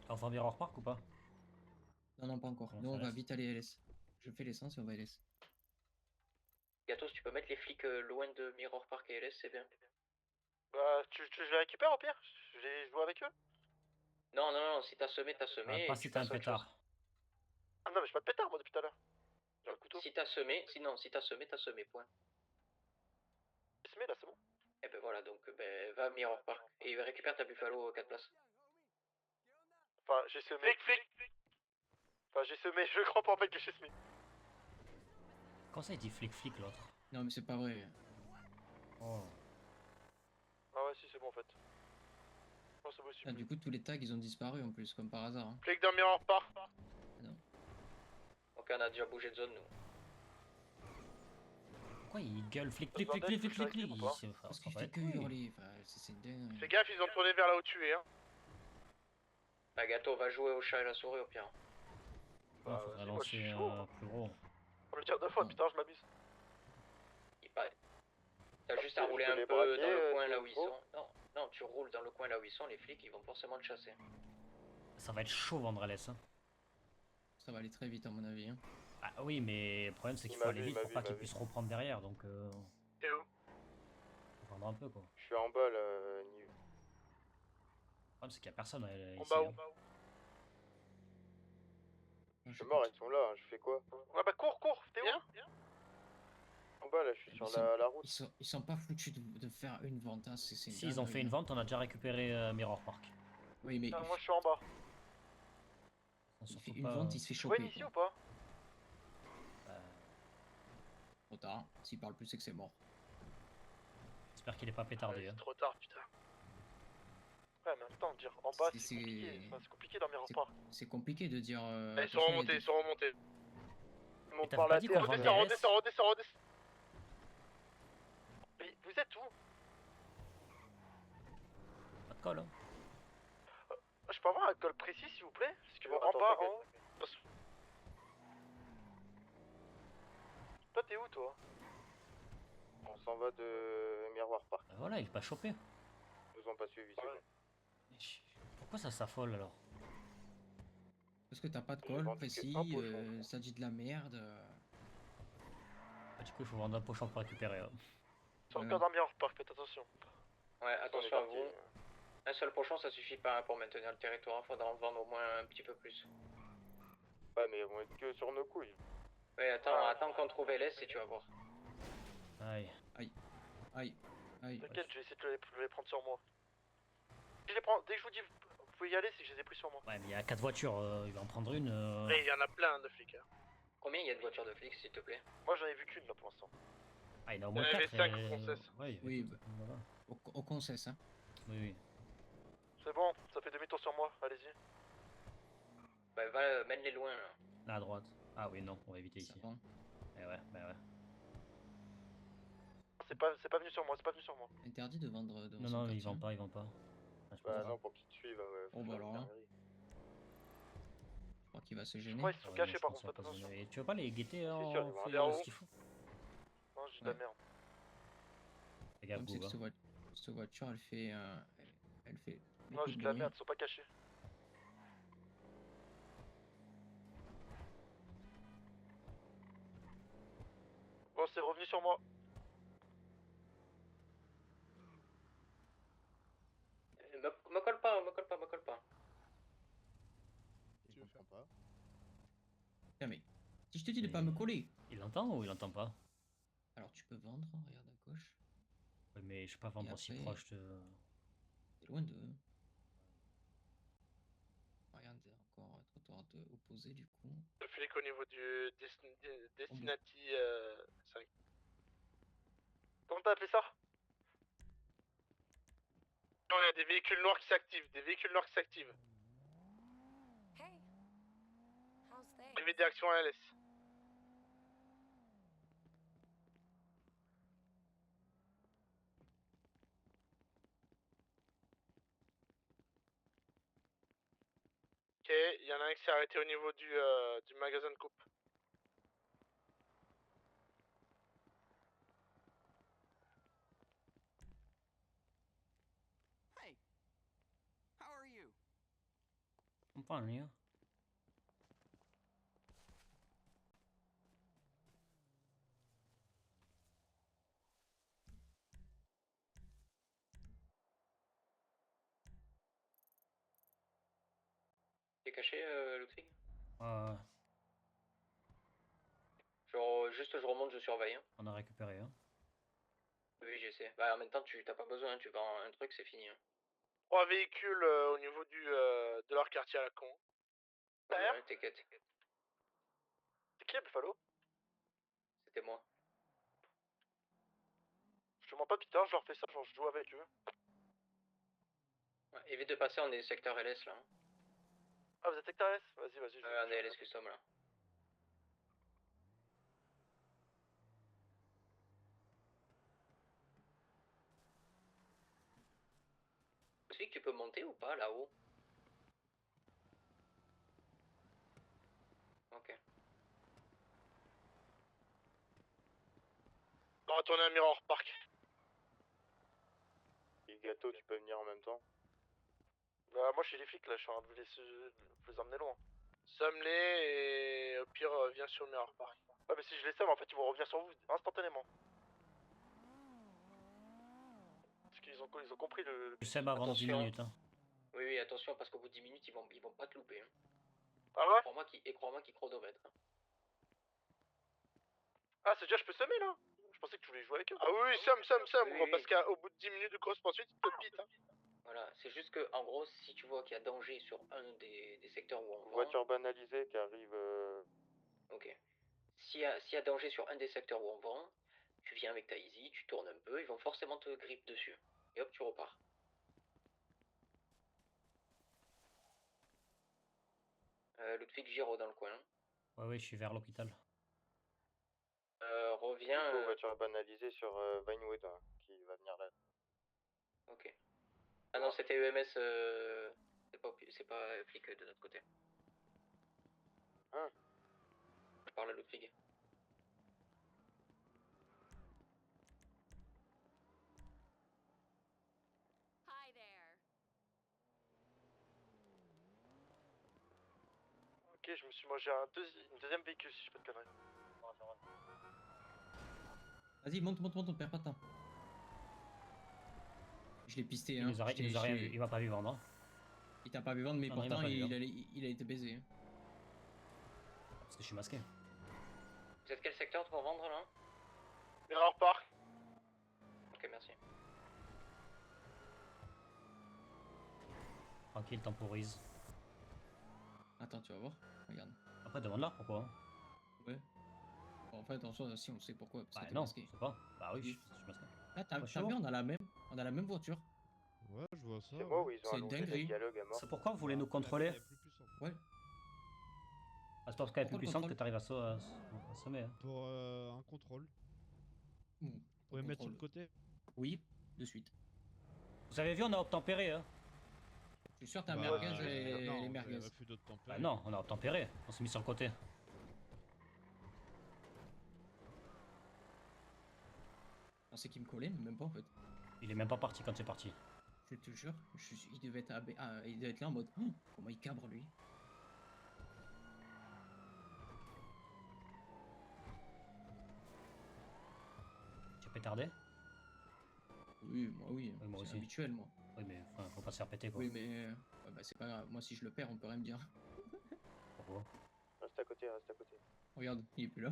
T'es en Mirror Park ou pas? Non, non, pas encore. Comment Nous, ça on va laisse vite aller LS. Je fais l'essence et on va LS. Gâteau, si tu peux mettre les flics loin de Mirror Park et LS, c'est bien. Bah tu les récupères au pire? Je joue avec eux? Non, non, non, si t'as semé, Pas et si tu t'as un passes à autre chose. pétard. Ah non mais j'ai pas de pétard moi depuis tout à l'heure. J'ai un couteau. Si t'as semé, si t'as semé, point. Il se met là, c'est bon. Et ben voilà, donc ben, va à Mirror Park et récupère ta Buffalo 4 places. Enfin j'ai semé. Flic. Enfin j'ai semé, je crois pas en fait que j'ai semé. Comment ça, il dit flic l'autre? Non, mais c'est pas vrai. Oh. Ah ouais, si, c'est bon en fait. Non, c'est possible. Ah, du coup, tous les tags ils ont disparu en plus, comme par hasard. Hein. Flic dans Mirror Park. Ok, on a déjà bougé de zone, nous. Pourquoi il gueule flic? Bordel, faut que je récupère ou pas Parce qu'il fait que hurler. Enfin, c'est dingue. Fais gaffe, ils ont tourné vers là où tu es. Hein. Bah, Gâteau, va jouer au chat et la souris au pire. Bah, faudrait vas-y, moi, je suis lancer chaud. plus gros. On le tire 2 fois, putain, je m'abuse. Il paraît. T'as juste à je rouler peux un les peu braquer, dans le coin là s'il où ils faut. sont. Non, non, tu roules dans le coin là où ils sont, les flics ils vont forcément te chasser. Ça va être chaud, Vandrelles. Hein. Ça va aller très vite à mon avis. Hein. Ah oui, mais le problème c'est qu'il Il faut m'a aller vu, vite il m'a pour vu, pas il m'a qu'il vu. puisse reprendre derrière, donc T'es où? faut vendre un peu quoi. Je suis en bas là, Niu. Le problème c'est qu'il y a personne En ici. bas où? Hein. Ah, Je je suis mort, sais ils sont là, hein, je fais quoi? Ouais, bah cours, t'es où? En bas là, je suis Ils sur sont- la route. Ils sont pas foutus de faire une vente. Hein. C'est Si ils ont fait une vente, on a déjà récupéré Mirror Park. Oui, mais Ah, moi je suis en bas. Ils sont il fait surtout une pas, vente, il se fait Tu vois choper. une ici Quoi. ou pas? Trop tard. S'il parle plus, c'est que c'est mort. J'espère qu'il est pas pétardé. C'est Hein. trop tard, putain. Ouais, mais attends, dire en bas C'est- c'est compliqué. Enfin, c'est compliqué dans Mirror Park. C'est compliqué de dire. Ils sont remontés, ils sont remontés. Ils montent t'avais par pas la dit terre. qu'on vendait Redescends. LS? Mais vous êtes où? Pas de colle. Hein. Je peux avoir un call précis s'il vous plaît? Parce que en Attends, bas, t'inquiète. en haut. Toi t'es où toi? On s'en va de Miroir Park. Bah voilà, il est pas chopé. Ils nous ont pas suivi, c'est Ouais. bon. Pourquoi ça s'affole alors? Parce que t'as pas de J'ai call vendu que précis, un pochon. ça dit de la merde. Bah, du coup, il faut vendre un pochon pour récupérer. Hein. Ils sont Voilà. encore dans Mirror Park, faites attention. Ouais, On est attention à parti. vous. Un seul pochon ça suffit pas pour maintenir le territoire, faudra en vendre au moins un petit peu plus. Ouais, mais ils vont être que sur nos couilles. Ouais, attends qu'on trouve LS et tu vas voir. Aïe. Aïe. T'inquiète, je vais essayer de les prendre sur moi. Si je les prends, dès que je vous dis vous pouvez y aller, c'est que je les ai pris sur moi. Ouais, mais il y a 4 voitures, il va en prendre une. Mais il y en a plein de flics. Hein. Combien il y a de voitures de flics s'il te plaît? Moi j'en ai vu qu'une là pour l'instant. Ah, il y en a au Il moins y en 4. avait 5 ou 16. Ouais, il y avait Oui, tout- bah. voilà. Au concesse, hein. Oui. C'est bon, ça fait demi-tour sur moi, allez-y. Bah va, mène-les loin là. Là à droite. Ah oui, non, on va éviter Ça ici. va. Eh ouais, bah ouais. C'est pas venu sur moi, c'est pas venu sur moi. Interdit de vendre dans Non, son non, quartier, ils vendent hein. pas, ils vendent pas. Ah, je Bah pense non, pour qu'ils te suivent, ouais. Oh, bah alors là. Je crois qu'il va se Je gêner. crois qu'ils sont Ouais, cachés je par pense contre, qu'on faites va pas se attention. gêner. Et tu veux pas les guetter sûr, en ils vont fait aller en ce haut. qu'il faut? Non, j'ai de la Ouais. merde. Fais gaffe, Comme c'est que Google. cette voiture, elle fait. Elle fait. Non, beaucoup j'ai de de la bruit. merde, ils sont pas cachés. Bon, c'est revenu sur moi. Me colle pas, me colle pas, me colle pas. Je comprends pas. Tiens, mais. Si je te dis de pas me coller, Il entend ou il entend pas? alors tu peux vendre, regarde à gauche. Ouais, mais je peux pas vendre Et si après- proche de. T'es loin d'eux. Regarde, encore trottoir opposé du coup. Le flic au niveau du Destinati 5. Comment t'as appelé ça? Non, il y a des véhicules noirs qui s'activent, Hey, how's things? Arrivée direction LS. Ok, il y en a un qui s'est arrêté au niveau du magasin de coupe. Hey, how are you? On prend un lien. T'es caché, Ludwig? Ouais, Juste je remonte, je surveille. Hein. on a récupéré. Hein. Oui, j'essaie. Bah en même temps, t'as pas besoin, hein, tu vends un truc, c'est fini. Hein. 3 véhicules au niveau de leur quartier à la con. Ouais, t'inquiète. C'est qui, Buffalo? C'était moi. Je te mens pas, putain, je leur fais ça, genre je joue avec eux. Ouais, évite de passer, on est secteur LS là. Hein. Ah, vous êtes secteur S? Vas-y, vas-y. On est LS custom là. Celui que tu peux monter ou pas là-haut? Ok. On va retourner à Mirror Park. Et Gâteau, tu peux venir en même temps? Bah, moi je suis les flics là, je suis en train de vous les emmener loin. Somme-les et au pire, viens sur Mirror Park. Ouais, mais si je les somme, en fait, ils vont revenir sur vous instantanément. Parce qu'ils ont compris le. Je sais avant dans 10 Attention. minutes. Hein. Oui, oui, attention parce qu'au bout de 10 minutes, ils vont pas te louper. Hein. Ah ouais? Crois-moi qu'ils chronomètrent. Hein. Ah, c'est déjà, je peux semer là? Je pensais que tu voulais jouer avec eux. Ah oui, somme, Oui, gros, oui. parce qu'au bout de 10 minutes de grosse poursuite, ils te pitent. Hein. Voilà, c'est juste que, en gros, si tu vois qu'il y a danger sur un des secteurs où on vend... Voiture banalisée qui arrive. Ok. S'il y a danger sur un des secteurs où on vend, tu viens avec ta Easy, tu tournes un peu, ils vont forcément te grip dessus. Et hop, tu repars. Ludwig Giraud dans le coin. Ouais, ouais, je suis vers l'hôpital. Reviens... Voiture banalisée sur Vinewood hein, qui va venir là. Ok. Ah non, c'était EMS, c'est pas flic de notre côté. Hein? Je parle à Ludwig. Hi there. Ok, je me suis mangé une deuxième véhicule si je peux te conneries. Vas-y, monte, on perd pas de temps. Je l'ai pisté, Il hein. nous a rien vu, il m'a pas vu vendre. Hein. Il t'a pas vu vendre, mais Non, non, il pourtant m'a pas vu, il a été baisé. Hein. Parce que je suis masqué. Vous êtes quel secteur pour vendre là? Mirror Park. Ok, merci. Tranquille, temporise. Attends, tu vas voir. Regarde. Après, demande-la pourquoi. Hein. Ouais. Bon, en fait, en soi, si on sait pourquoi. Parce Bah que t'es non, masqué. je sais pas. Bah oui, Oui. je suis masqué. Ah, t'as Franchement. vu, on a la même voiture. Ouais, je vois ça. C'est moi où ouais. ils ont C'est allongé dinguerie. les dialogues à mort. C'est pourquoi vous voulez nous Après, la contrôler? mienne est plus puissante. Ouais. Ah, c'est parce qu'elle est plus Pourquoi le puissante que contrôle t'arrives à semer. Hein. Pour un contrôle. Ouh, Vous pouvez mettre sur le côté. Oui, de suite. Vous avez vu, on a obtempéré. Hein. Je suis sûr que t'as Bah, merguez non, et les vous merguez. avez refus d'autres Bah tempérer. non, on a obtempéré. On s'est mis sur le côté. Je pensais qu'il me collait, mais même pas en fait. Il est même pas parti quand c'est parti. Je te jure, il devait être il devait être là en mode oh, comment il cabre lui. Tu es pétardé? Oui, oui, Oui, moi c'est aussi. habituel moi. Oui, mais enfin, faut pas se faire péter quoi. Oui, mais ouais, bah, c'est pas grave. Moi, si je le perds, on peut rien me dire. Pourquoi? Reste à côté, reste à côté. Regarde, il est plus là.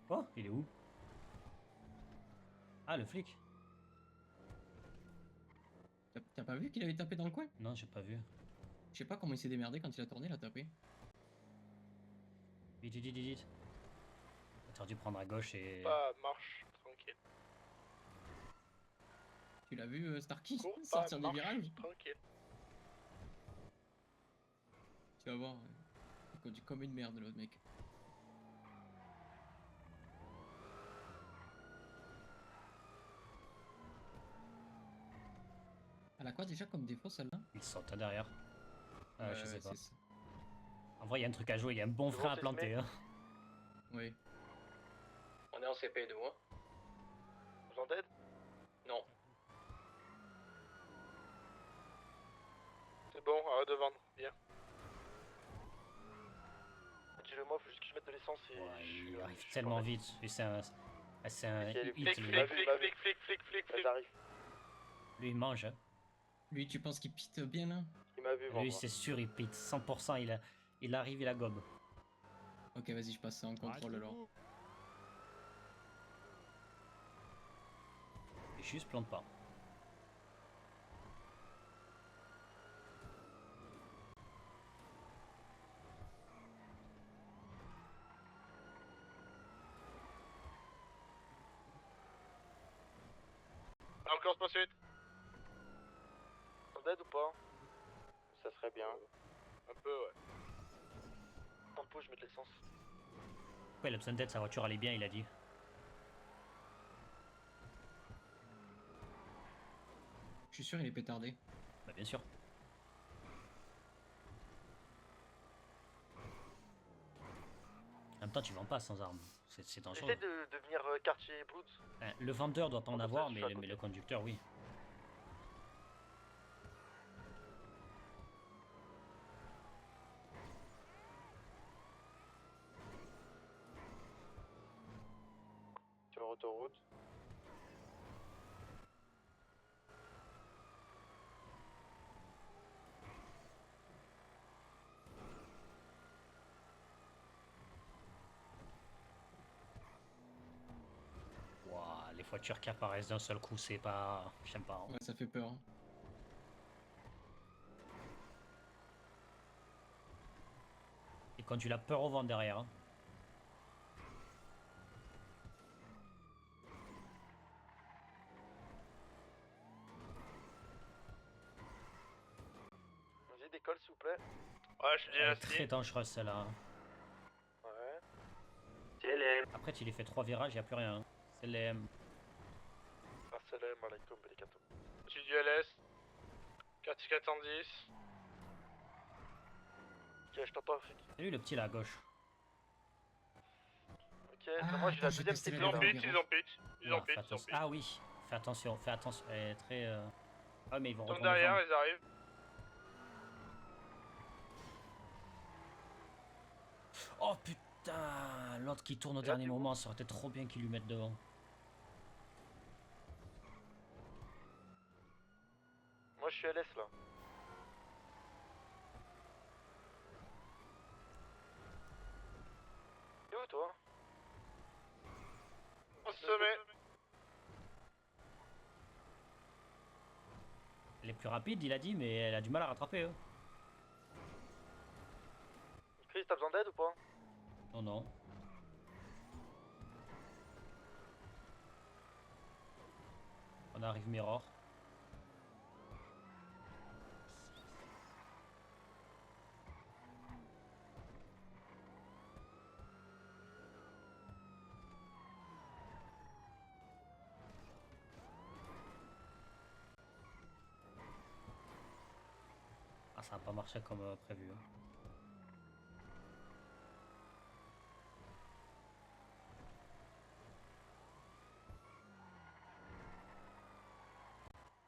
Quoi? Il est où? Ah, le flic? T'as pas vu qu'il avait tapé dans le coin? Non, j'ai pas vu. Je sais pas comment il s'est démerdé quand il a tourné, il a tapé. Vite, vite, vite, vite. T'aurais dû prendre à gauche et... Pas marche, tranquille. Tu l'as vu, Starky, Cours, sortir pas des marche, virages? tranquille. Tu vas voir, il conduit comme une merde l'autre mec. Elle a quoi déjà comme défaut celle-là? Il saute à derrière. Je sais pas. c'est ça. En vrai, il y a un truc à jouer, il y a un bon C'est frein bon, à c'est planter. semé. Hein. Oui. On est en CP de moi. Vous en d'aide? Non. C'est bon, arrête de vendre, viens. Dis-le-moi, faut juste que je mette de l'essence et... Ouais, je il suis- arrive je suis tellement en vite. Et c'est un Flic, hit, flic, lui. flic, j'arrive. Lui, il mange. Hein. Lui, tu penses qu'il pite bien là? Il m'a vu Lui, vendre. c'est sûr, il pite. 100%, il arrive, il a gobe. Ok, vas-y, je passe ça en contrôle alors. Arrêtez-vous. Et juste plante pas. Encore poursuite. D'aide ou pas? Ça serait bien. Un peu, ouais. Tempo, je mets de l'essence. Pourquoi il a besoin d'aide? Sa voiture allait bien, il a dit. Je suis sûr il est pétardé. Bah bien sûr. En même temps, tu vends pas sans armes. C'est dangereux. Essaye de venir quartier Blood. Le vendeur doit pas en Comme ça, avoir, je mais suis à côté. le conducteur, oui. Sur autoroute. Ouah, les voitures qui apparaissent d'un seul coup, c'est pas... J'aime pas. Hein. Ouais, ça fait peur. Hein. Et quand tu l'as peur au vent derrière. Hein. Vas-y, décolle s'il vous plaît. Ouais, je suis Elle bien est très dangereuse celle-là. Ouais. Après, tu lui fais 3 virages, il n'y a plus rien. C'est les M. Assalamu alaikum, Belikato. Je suis du LS. 410. Ok, je t'entends, Afrique. Salut le petit là à gauche. Ok, moi j'ai la attends, je vais deuxième tester la séquence. deuxième virage. Oula, fais attention. Ah oui, fais attention, fais attention. Elle est très... Ah mais ils vont Tombe retourner derrière, devant. ils arrivent. Oh putain, l'autre qui tourne au dernier moment, ça aurait été trop bien qu'ils lui mettent devant. Moi je suis LS là. T'es où toi? On se met. Elle est plus rapide, il a dit, mais elle a du mal à rattraper. Hein. Chris, t'as besoin d'aide ou pas? Non, non. On arrive Mirror. Ah, ça n'a pas marché comme prévu. Hein.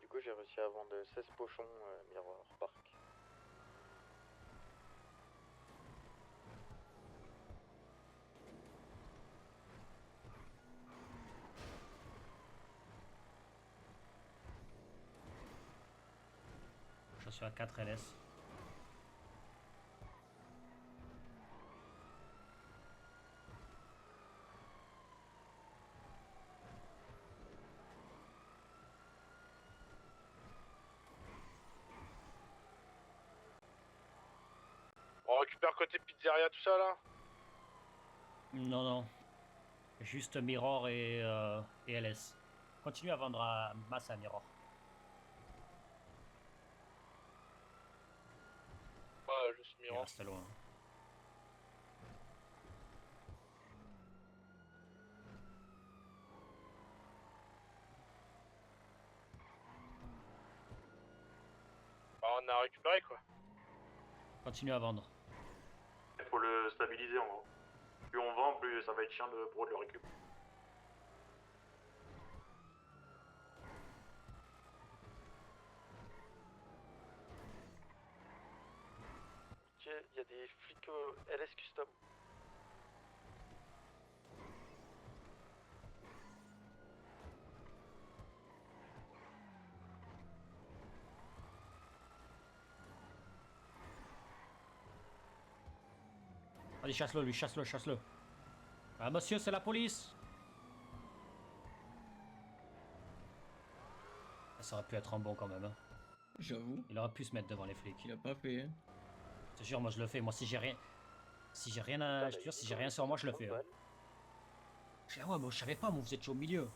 Du coup j'ai réussi à vendre 16 pochons Mirror Park. Je suis à 4 LS. On récupère côté pizzeria tout ça là? Non, non. Juste Mirror et LS. Continue à vendre à masse à Mirror. Ouais, juste Il Mirror. reste loin. Bah, on a récupéré quoi. Continue à vendre. Il faut le stabiliser en gros. Plus on vend, plus ça va être chiant pour le récupérer. Ok, il y a des flics LS Custom. Allez, chasse-le, lui, chasse-le, chasse-le. Ah, monsieur, c'est la police. Ça aurait pu être un bon quand même. Hein. J'avoue. Il aurait pu se mettre devant les flics. Il a pas fait. Hein. Je te jure, moi je le fais. Moi, si j'ai rien. Si j'ai rien à. Je te jure, si j'ai rien sur moi, je le fais. Hein. Ah ouais, moi je savais pas, moi vous êtes au milieu.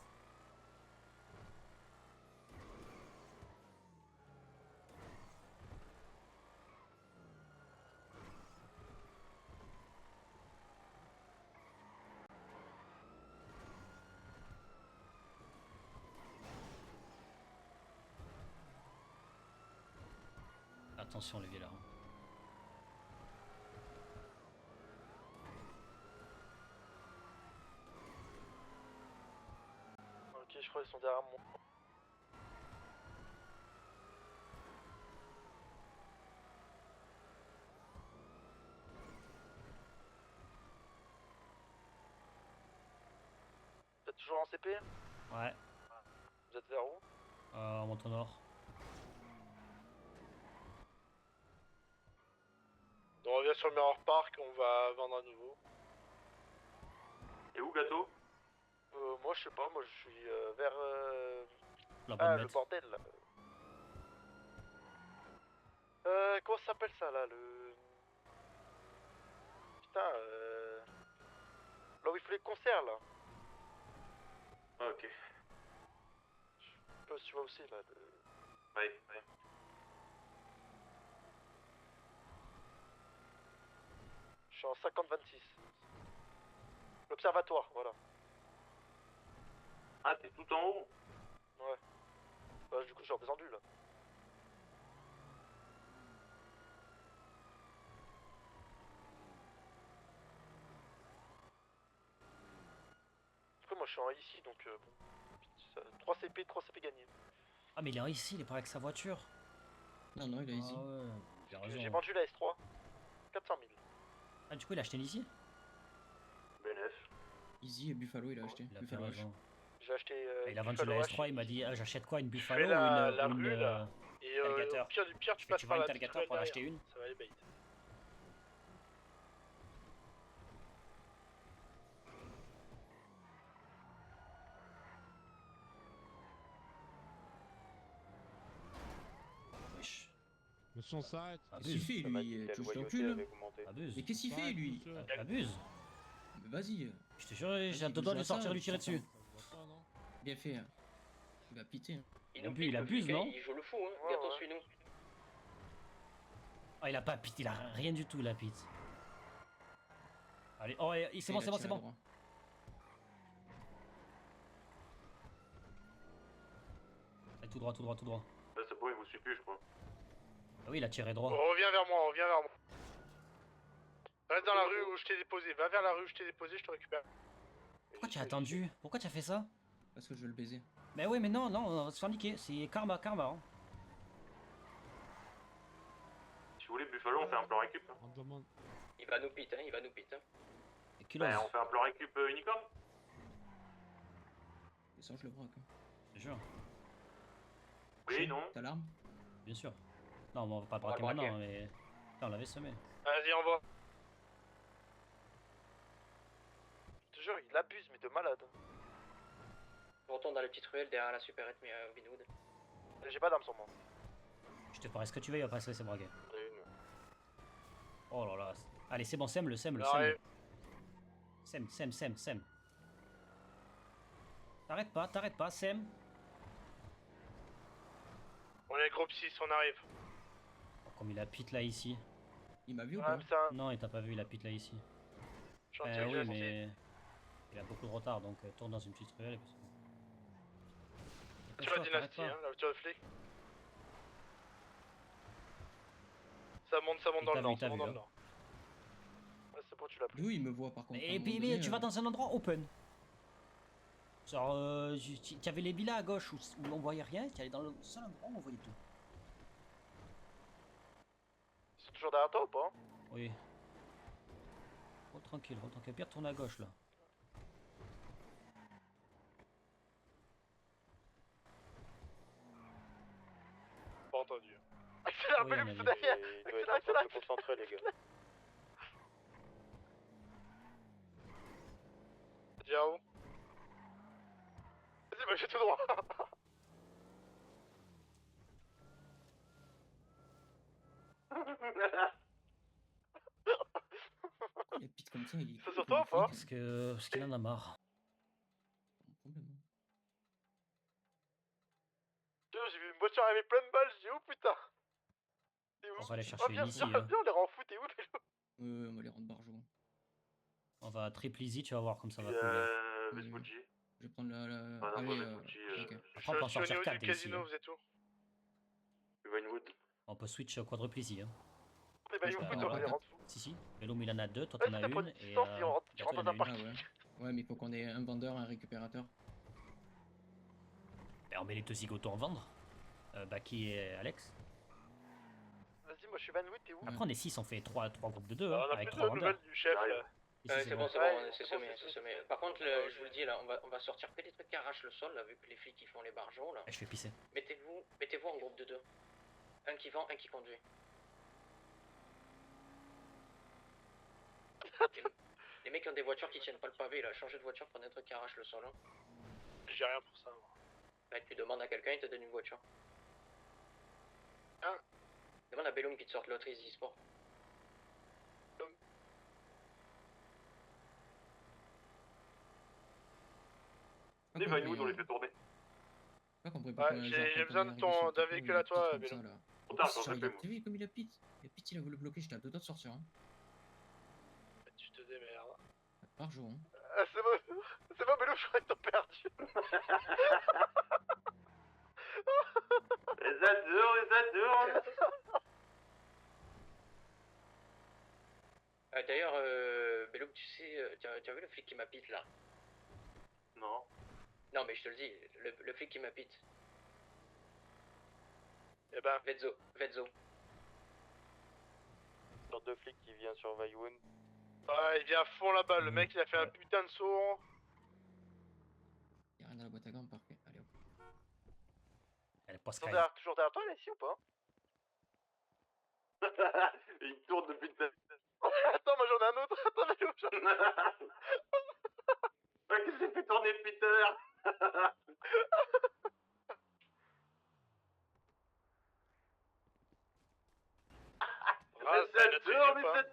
Attention les vieux là. Ok, je crois qu'ils sont derrière moi. Vous êtes toujours en CP? Ouais, Vous êtes vers où? on monte au nord. On revient sur Mirror Park, on va vendre à nouveau. Et où, gâteau? Moi je sais pas, moi je suis vers... La bonne Ah, le bête. bordel là. Comment ça s'appelle ça là, le... Putain, là où il faut les concerts là. Ah, ok. Je sais pas si tu vois aussi là, le... Ouais. Je suis en 50-26. L'observatoire, voilà. Ah, t'es tout en haut? Ouais. Bah, du coup, je suis redescendu là. Après, moi je suis en ici donc bon. 3 CP gagnés. Ah mais il est ici, il est pas avec sa voiture. Non, non, il a easy. Ah ouais, il a raison. J'ai vendu la S3. 400 000. Ah du coup il a acheté une ici. BNF. Easy et Buffalo, il a acheté. Il a fait Buffalo H. raison. J'ai acheté. Il a vendu Buffalo la H. S3, il m'a dit ah, j'achète quoi, une Je Buffalo fais ou la une rue là. Et Alligator. au pire du pire, tu Je fais, passes tu par vends la une petite Alligator ruelle pour en acheter derrière. une. Ça va aller bait. Wesh, Le son s'arrête. Qu'est-ce qu'il fait lui? Touche ton cul là? abuse. Mais qu'est-ce qu'il fait lui? Abuse. Mais vas-y, Je te jure, j'ai un Vas-y, deux doigts de joue à ça, sortir lui tirer putain. dessus. Ça se voit pas, non? bien fait. Hein. Il va piter. Hein. Il Abuse, nous pique, il le abuse, flic, hein, non? il joue le fou, hein. Ouais, Gâteau, ouais. suis-nous. Ah il a pas pite, il a rien du tout la pite. Allez, oh c'est Et bon, il c'est a bon, tiré c'est à bon. droite. Allez, tout droit, tout droit, tout droit. Là, c'est bon, il vous suit plus, je crois. Ah oui, il a tiré droit. Reviens vers moi, reviens vers moi. Reste dans la rue où je t'ai déposé. Va vers la rue où je t'ai déposé, je te récupère. Pourquoi tu as attendu? Pourquoi tu as fait ça? Parce que je veux le baiser. Mais ouais, mais non, non, on va se faire niquer. C'est karma, karma. Hein. Si vous voulez, Buffalo, on fait un plan récup. Hein. On demande. Il va nous pite, hein, il va nous pite. Hein. Et kilos, On fait un plan récup unicorn. Et ça, je le braque. Hein. bien sûr, Oui, non. T'as l'arme? bien sûr. Non, mais on va pas le On va braquer le braquer. maintenant, mais... Là, on l'avait semé. Vas-y, envoie. Je te jure, il abuse, mais de malade. Je retourne dans les petites ruelles derrière la supérette, mais Winwood. J'ai pas d'arme sur moi. Je te ferai ce que tu veux, il va pas se laisser braquer. Oh là là. Allez, c'est bon, sème le sème. Arrive. Sème. T'arrêtes pas, sème. On est groupe 6, on arrive. Oh, comme il a pite là ici. Il m'a vu ou Ouais, pas? mais ça, Non, il t'a pas vu, il a pite là ici. je suis en Oui, mais... Il a beaucoup de retard, donc tourne dans une petite ruelle. Et puis... Tu vois Dépêche-toi, Dynasty, t'arrêtes hein, la voiture de flic. Ça monte Il dans t'a le vu, nord, ça monte dans hein. le nord. Ouais, c'est bon, tu l'as pris. D'où il me voit par contre? Et puis, mais tu vas dans un endroit open. Genre, tu avais les villas à gauche où on voyait rien, tu allais dans le seul endroit où on voyait tout. Ils sont toujours derrière toi ou pas? Oui. Oh, tranquille. Pire, tourne à gauche là. Pas entendu. Accélère, Oui, on a Belux, vu. derrière. Il doit être un peu plus concentré, les gars. Dis à où? Vas-y, bah j'ai tout droit. Pourquoi il pite comme ça? Il est C'est sur toi ou pas? Parce qu'il en a marre. Pas de problème. J'ai vu une voiture arriver plein de balles, j'ai dit oh putain. T'es où? On va aller Ah, chercher viens, une ici. viens, Hein. viens, on les rend fous, t'es où, Pélo? On va les rendre barjots. On va triple easy, tu vas voir comme ça va couler. Vespucci. Je vais prendre la... Ah non, Allez, moi, Vespucci, ok. Après, on peut en Je suis au sortir niveau 4 du d'ici. casino, Hein. vous êtes où? Vinewood. On peut switch quadruple ici. Hein. Eh ben, il vous Je faut vais de avoir revenir en dessous. Si. Velum il en a 2, toi Ouais, t'en as ça prend une. une Et distance, si on rentre- tu Gato, rentres il dans en un a une. Ah ouais. Ouais, mais il faut qu'on ait un vendeur, un récupérateur. Ben, on met les deux zigotos en vendre. Baki et Alex. Vas-y, moi je suis Van Wood, t'es où? Après on est 6, on fait 3 groupes de 2 Ah, hein, on a avec plus 3 de vendeurs. nouvelles du chef là. Ici, Ouais, c'est bon, c'est Ouais, bon, c'est c'est bon, semé, c'est c'est semé. semé. Par contre, je vous le dis là, on va sortir que des trucs qui arrachent le sol là, vu que les flics ils font les barjots là. Je fais pisser. Mettez-vous en groupe de 2. Un qui vend, un qui conduit. Les mecs qui ont des voitures qui tiennent pas le pavé là, changez de voiture, prenez un truc qui arrache le sol. Hein. J'ai rien pour ça. Moi. Bah, tu demandes à quelqu'un, il te donne une voiture. Hein? Demande à Bellum qui te sorte l'autre Easy Sport. Les Van Wood, on les fait tourner. Pas compris Ouais, pourquoi j'ai besoin d'un véhicule à toi, Bellum. T'as vu comme il a pit? Il a pit, il a voulu bloquer, j'étais à 2 doigts de sortir. Hein. Tu te démerdes. Par jour. Hein. Ah, c'est bon, Bellum, je crois que t'as perdu. Les adore. D'ailleurs, Bellum, tu sais, tu as vu le flic qui m'a pit là? Non. Non, mais je te le dis, le flic qui m'a pit. Eh ben, Vezzo. Sorte de flic qui vient sur Vaiwoon. Ouais, il vient à fond là-bas, le mec il a fait un putain de saut. Y'a rien dans la boîte à gants, parfait. Allez hop. Elle est pas Ils Sky. sont toujours derrière toi, là, ici ou pas? Il tourne depuis le temps. Attends, moi j'en ai un autre. Attends, mais où j'en ai un. Qu'est-ce que j'ai fait tourner depuis tout à l'heure?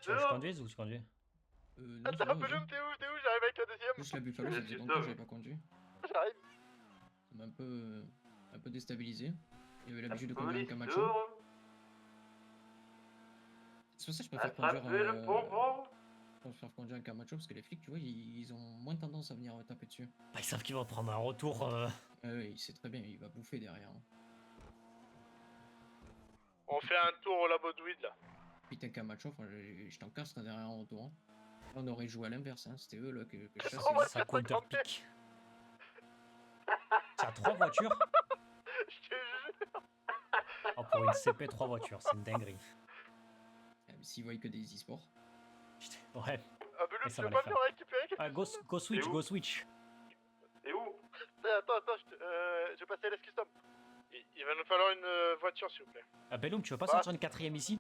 Tu conduis ou tu conduis? Non, Attends, Bellum, t'es où? J'arrive avec la deuxième. Juste la Buffalo, ça faisait longtemps que j'avais pas conduit. J'arrive. Ça m'a un peu déstabilisé. Il avait l'habitude de conduire un Camacho. C'est pour ça que je préfère conduire un Camacho parce que les flics, tu vois, ils ont moins tendance à venir taper dessus. Bah, ils savent qu'ils vont prendre un retour. Ouais, il sait très bien, il va bouffer derrière. Hein. On fait un tour au labo de weed là. Putain, Camacho, je t'encastre derrière en retour. Hein. Là, on aurait joué à l'inverse, hein. C'était eux là que je chassais. Oh, Ça counterpick. T'as 3 voitures? Je te jure. Oh, pour une CP, 3 voitures, c'est une dinguerie. S'ils voient que des e-sports. Ouais. Ah, Bellum, Et tu ça veux va pas les venir récupérer quelque Ah, go switch, go switch. Et où? Attends, je vais passer à l'S-Custom. Il va nous falloir une voiture, s'il vous plaît. Ah, Bellum, tu veux pas sortir une 4ème ici?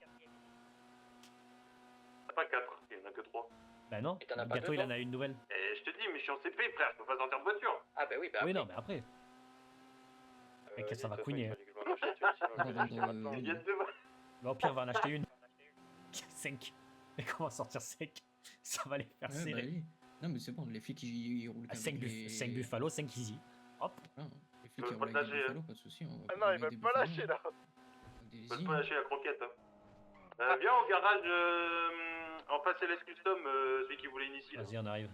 Pas 4, il y en a que 3. Bah non, Et t'en as pas Gato deux, il en toi a une nouvelle. Et je te dis, mais je suis en CP, frère, je peux pas sortir de voiture. Ah bah oui, bah Oui, après. non, mais après. Mec, ça va couiner. Il y a deux. Bah, au pire, va en acheter une. 5. Mais comment sortir 5? Ça va les faire Ouais, serrer. bah oui. Non, mais c'est bon, les flics ils roulent Ah, avec 5 Buffalo, 5 easy. Hop. Ah, les flics ils roulent avec des Buffalo, pas de soucis. Ah non, ils veulent pas lâcher là. Ils veulent pas lâcher la croquette. Viens au garage en face LS Custom, celui qui voulait initier. Vas-y, on arrive.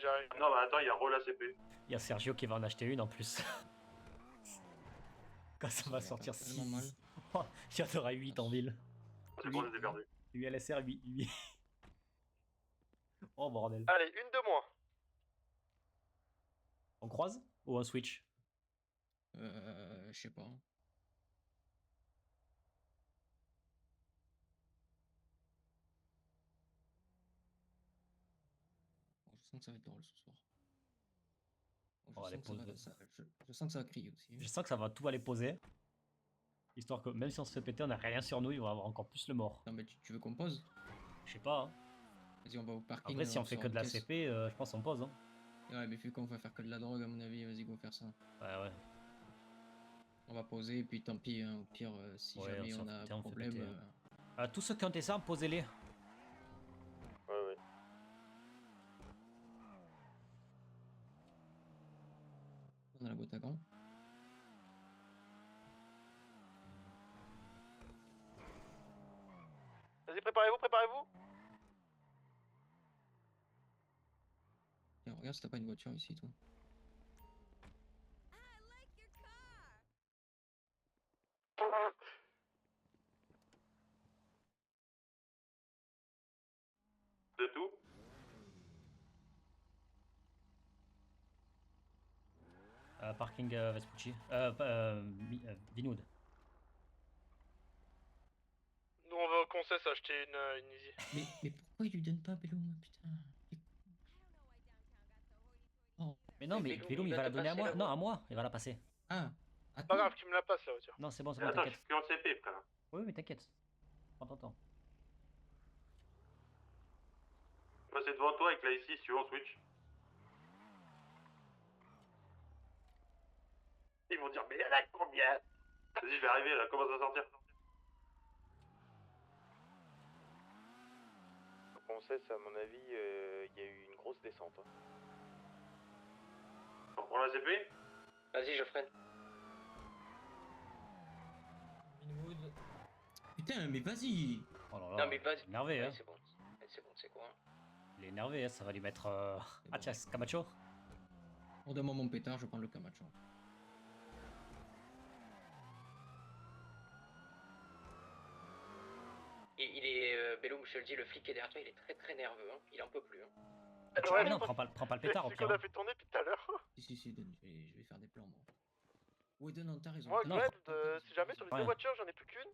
J'arrive. Non, bah attends, il y a Rola CP. Il y a Sergio qui va en acheter une en plus. Quand ça va sortir tellement mal. 6. Il y en aura 8 en ville. C'est bon, je les ai perdus. ULSR 8. Oh bordel. Allez, une de moins. On croise? Ou un switch? Je sais pas. Je sens que ça va être drôle ce soir. Je sens que ça va crier aussi. Je sens que ça va tout aller poser. Histoire que même si on se fait péter, on n'a rien sur nous, il va avoir encore plus le mort. Non mais tu veux qu'on pose? Je sais pas. Hein. Vas-y, on va au parking. Après, si on fait que de la CP, je pense qu'on pose. Hein. Ouais, mais vu qu'on va faire que de la drogue, à mon avis, vas-y, go faire ça. Ouais. On va poser, et puis tant pis, hein, au pire, si jamais on a un problème. Tous ceux qui ont des armes, posez-les. Ouais. On a la boîte à gants. Vas-y, préparez-vous. Tiens, regarde si t'as pas une voiture ici, toi. C'est tout? Parking Vespucci. Vinoud. Nous on va au concess acheter une Easy. Mais pourquoi il lui donne pas Bellum, putain? Oh. Mais non, mais Veloum il va la donner à moi. Non, à moi, il va la passer. Ah, C'est pas grave, tu me la passes la voiture. Non, c'est bon, Attends, je t'inquiète. suis plus en CP, frère. Oui, mais t'inquiète. Prends ton temps. Passer devant toi avec la ici, si tu veux, on switch. Ils vont dire, mais il y en a combien? Vas-y, je vais arriver là, commence à sortir. Au concess, à mon avis, il y a eu une grosse descente. Hein. On prend la CP? Vas-y, je freine. Winwood. Putain, mais vas-y. Oh là là. Non, mais vas-y. Énervé, Ouais, hein. c'est bon. C'est bon, c'est quoi? Il est énervé, hein. Ça va lui mettre. C'est Ah, bon. tiens, Camacho. Redemande mon pétard, je prends le Camacho. Il est. Bellum, je te le dis, le flic qui est derrière toi, il est très très nerveux. Hein. Il en peut plus. Hein. Ah, mais non, prends pas le pétard au C'est pire. qu'on a fait tourner depuis tout à l'heure. Si, donne, je vais faire des plans, moi. Ouais, donne, t'as raison. Moi, Non, Gred, t'as raison, si jamais sur les Ouais. deux voitures, j'en ai plus qu'une.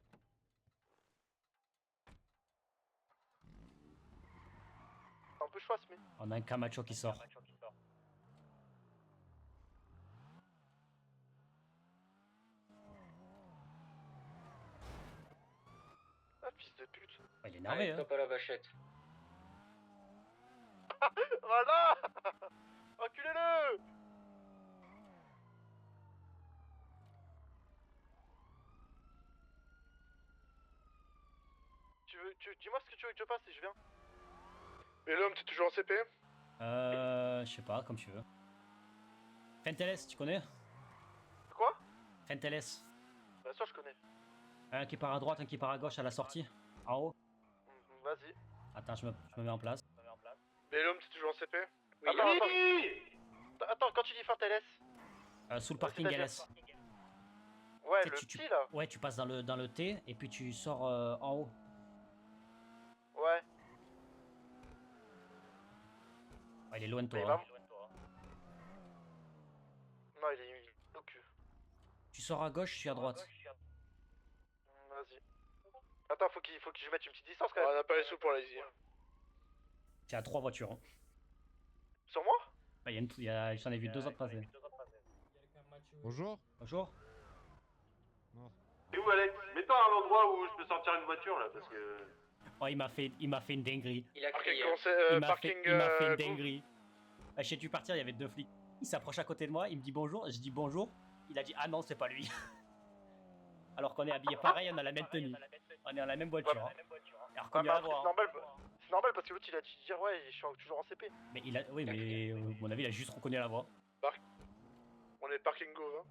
C'est un peu choix, mais. On a un Camacho qui sort. Ah, fils de pute. Ah, il est énervé, Allez, hein. top à la vachette. Voilà. Enculez-le. Dis-moi ce que tu veux que je fasse et je viens. Mais l'homme, t'es toujours en CP? Je sais pas, comme tu veux. Fenteles, tu connais? Quoi? Fenteles. Bah, ça, je connais. Un qui part à droite, un qui part à gauche à la sortie. En haut. Vas-y. Attends, je me mets en place. Mais l'homme, t'es toujours en CP? Oui, Attends, quand tu dis Finteles. Sous le parking c'est-à-dire LS. Ouais, Tu sais, le tu- petit là. Ouais, tu passes dans le T et puis tu sors en haut. Ouais. Ah, il est loin de toi. Mais hein. Non, il est au cul. Tu sors à gauche, je suis à droite. Vas-y. Attends, faut que je mette une petite distance quand même. On a pas les sous pour la easy. Tu as 3 voitures. Hein. Sur moi? Bah, j'en ai vu 2 autres passer. Bonjour. Bonjour. Et où, Alex? Mets-toi à l'endroit où je peux sortir une voiture là, parce que. Oh, il m'a fait une dinguerie. Il a Ok, crié. Il m'a parking. fait une dinguerie. Je sais tu partir, il y avait 2 flics. Il s'approche à côté de moi, il me dit bonjour, je dis bonjour. Il a dit ah non, c'est pas lui. Alors qu'on est habillés pareil, on a la même tenue. On est dans la même voiture. Hein. Il a reconnu la voix. Hein. C'est normal parce que l'autre il a dû dire ouais, je suis toujours en CP. Mais oui, mais à mon avis, il a juste reconnu la voix. On est parking go, hein.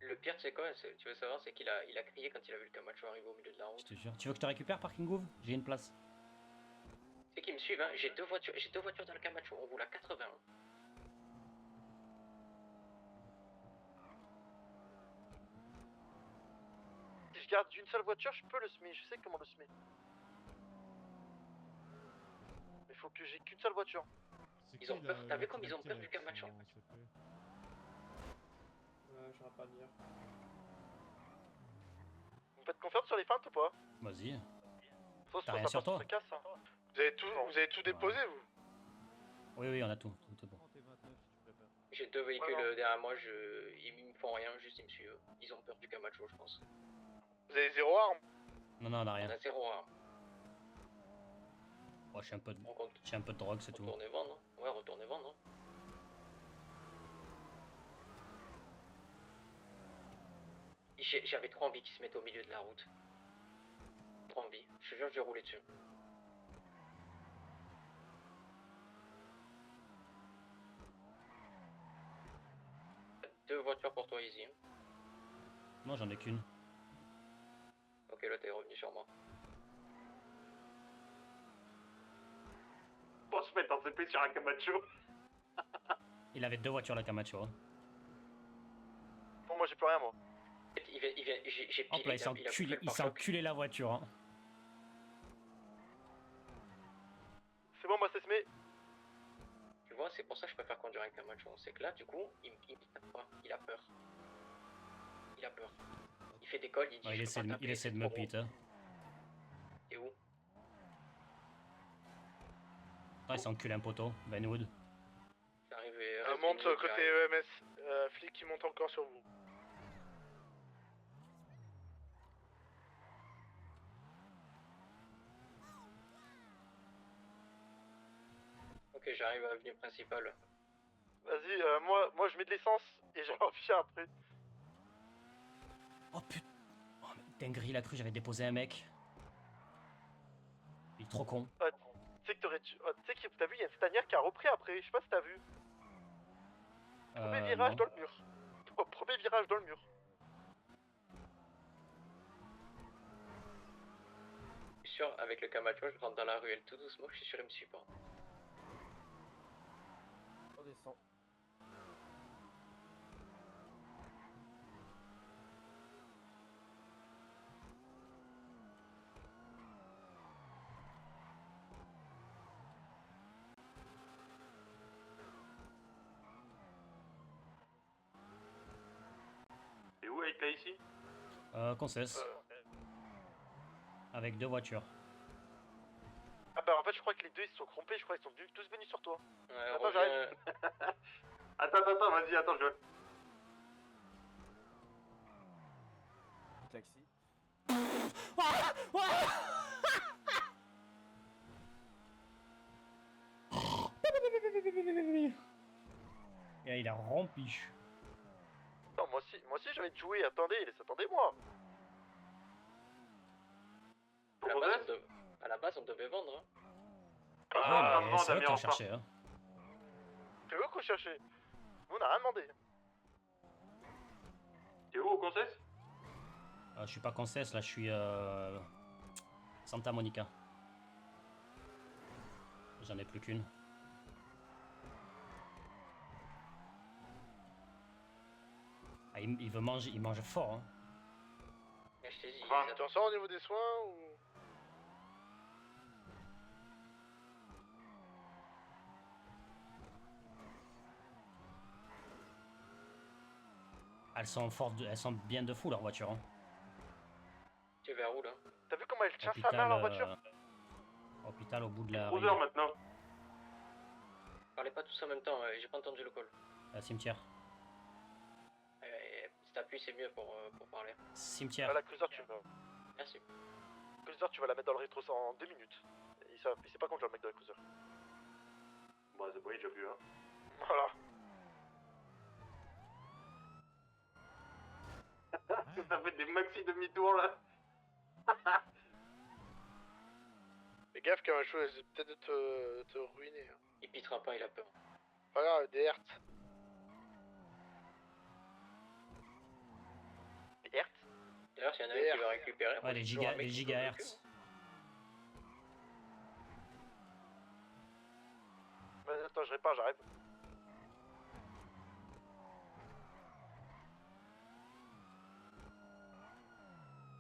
Le pire, tu sais quoi, tu veux savoir, c'est qu'il a crié quand il a vu le Camacho arriver au milieu de la Je route. te jure. Tu veux que je te récupère Parking Gouv? J'ai une place. C'est qu'ils me suivent, hein. J'ai deux voitures dans le Camacho, on roule à 80. Si je garde d'une seule voiture, je peux le semer, je sais comment le semer. Mais faut que j'ai qu'une seule voiture. Ils ont peur, t'as vu comme ils ont peur du Camacho? Je vais pas dire. Vous me faites confiance sur les feintes ou pas? Vas-y. Sauf T'as rien sur toi? se casse, hein. Vous avez tout déposé vous? Oui, on a tout est bon. J'ai deux véhicules derrière moi, ils me font rien, juste ils me suivent. Ils ont peur du Camacho, je pense. Vous avez 0 arme? Non, on a On rien. a 0 arme. Moi, j'ai un peu de On compte. j'ai un peu de drogue, c'est tout. Retournez vendre, hein. Ouais, retournez vendre, hein. J'avais trop envie qu'ils se mettent au milieu de la route. Trop envie. Je te jure, j'ai roulé dessus. Deux voitures pour toi, Easy. Non, j'en ai qu'une. Ok, là t'es revenu sur moi. Pour se mettre en CP sur un Camacho. Il avait 2 voitures, la Camacho. Hein. Bon, moi j'ai plus rien moi. J'ai Hop là, il s'est enculé la voiture. Hein. C'est bon, moi c'est semé. Tu vois, c'est pour ça que je préfère conduire avec un macho. C'est que là, du coup, il tape pas. Il a peur. Il a peur. Il fait des calls, il dit. Ouais, il essaie de me pit. Hein. Et où? Ah, il s'est enculé un poteau. Ben Wood. Monte côté EMS. Flic qui monte encore sur vous. Ok, j'arrive à l'avenue principale. Vas-y, moi je mets de l'essence et je reviens après. Oh putain. Oh, mais dinguerie, la crue, j'avais déposé un mec. Il est trop con. Tu sais que t'as vu, il y a une stanière qui a repris après, je sais pas si t'as vu. Premier virage non. dans le mur. Premier virage dans le mur. Je suis sûr, avec le Camacho, je rentre dans la ruelle tout doucement, je suis sûr, il me suit pas. On descend. Et où avec là ici? Concesse. Avec 2 voitures. Ah bah en fait je crois que les deux ils se sont trompés, je crois qu'ils sont tous venus sur toi. Ouais, attends, j'arrive. Attends, vas-y, attends, je... Taxi. Et il a rompiche. Non, moi aussi j'ai envie de jouer, attendez-moi. À la base, on devait vendre. Hein. Ouais, mais c'est eux qui ont cherché. Hein. C'est eux qu'on cherchait. Nous on a rien demandé. T'es où au Concesse? Je suis pas Concesse, là je suis Santa Monica. J'en ai plus qu'une. Ah, il veut manger, il mange fort. Hein. Et je t'ai dit, Enfin, tu en sors au niveau des soins ou... Elles sont bien de fou leur voiture. Hein. Tu es vers où là? T'as vu comment elle tient sa main leur voiture? Hôpital au bout de la... Cruiser maintenant. Parlez pas tous en même temps, j'ai pas entendu le call. Cimetière. Si t'appuies, c'est mieux pour parler. Cimetière. Ah, la Cruiser tu vas... Merci. Cruiser tu vas la mettre dans le rétro en 2 minutes. Il sait pas conduire le mec de la Cruiser. Bah c'est bon, il est déjà plus là. Voilà. Ça fait des maxi demi-tours là. Fais gaffe qu'un jeu essaie peut-être de te ruiner. Hein. Il pitera pas, il a peur. Regarde, des hertz. Des hertz? D'ailleurs, s'il y en a un qui veut récupérer... Ouais, les gigahertz. Attends, je répare, j'arrive.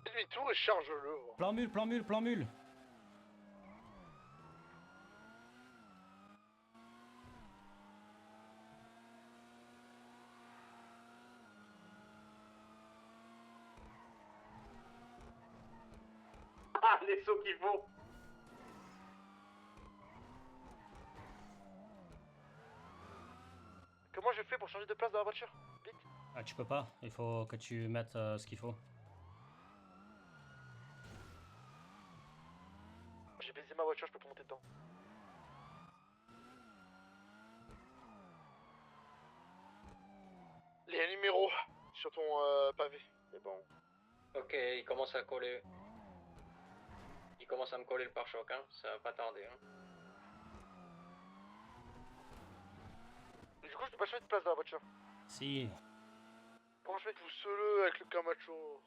Demi-tour et charge-le. Plan mule. Ah, les sauts qu'il faut. Comment je fais pour changer de place dans la voiture? Vite. Ah, tu peux pas. Il faut que tu mettes ce qu'il faut. J'ai baisé ma voiture, je peux pas monter dedans. Les numéros sur ton pavé. C'est bon. Ok, il commence à coller. Il commence à me coller le pare-choc, hein. Ça va pas tarder, hein. Du coup, je peux pas changer de place dans la voiture. Si. Comment je fais? Pousse-le avec le Camacho.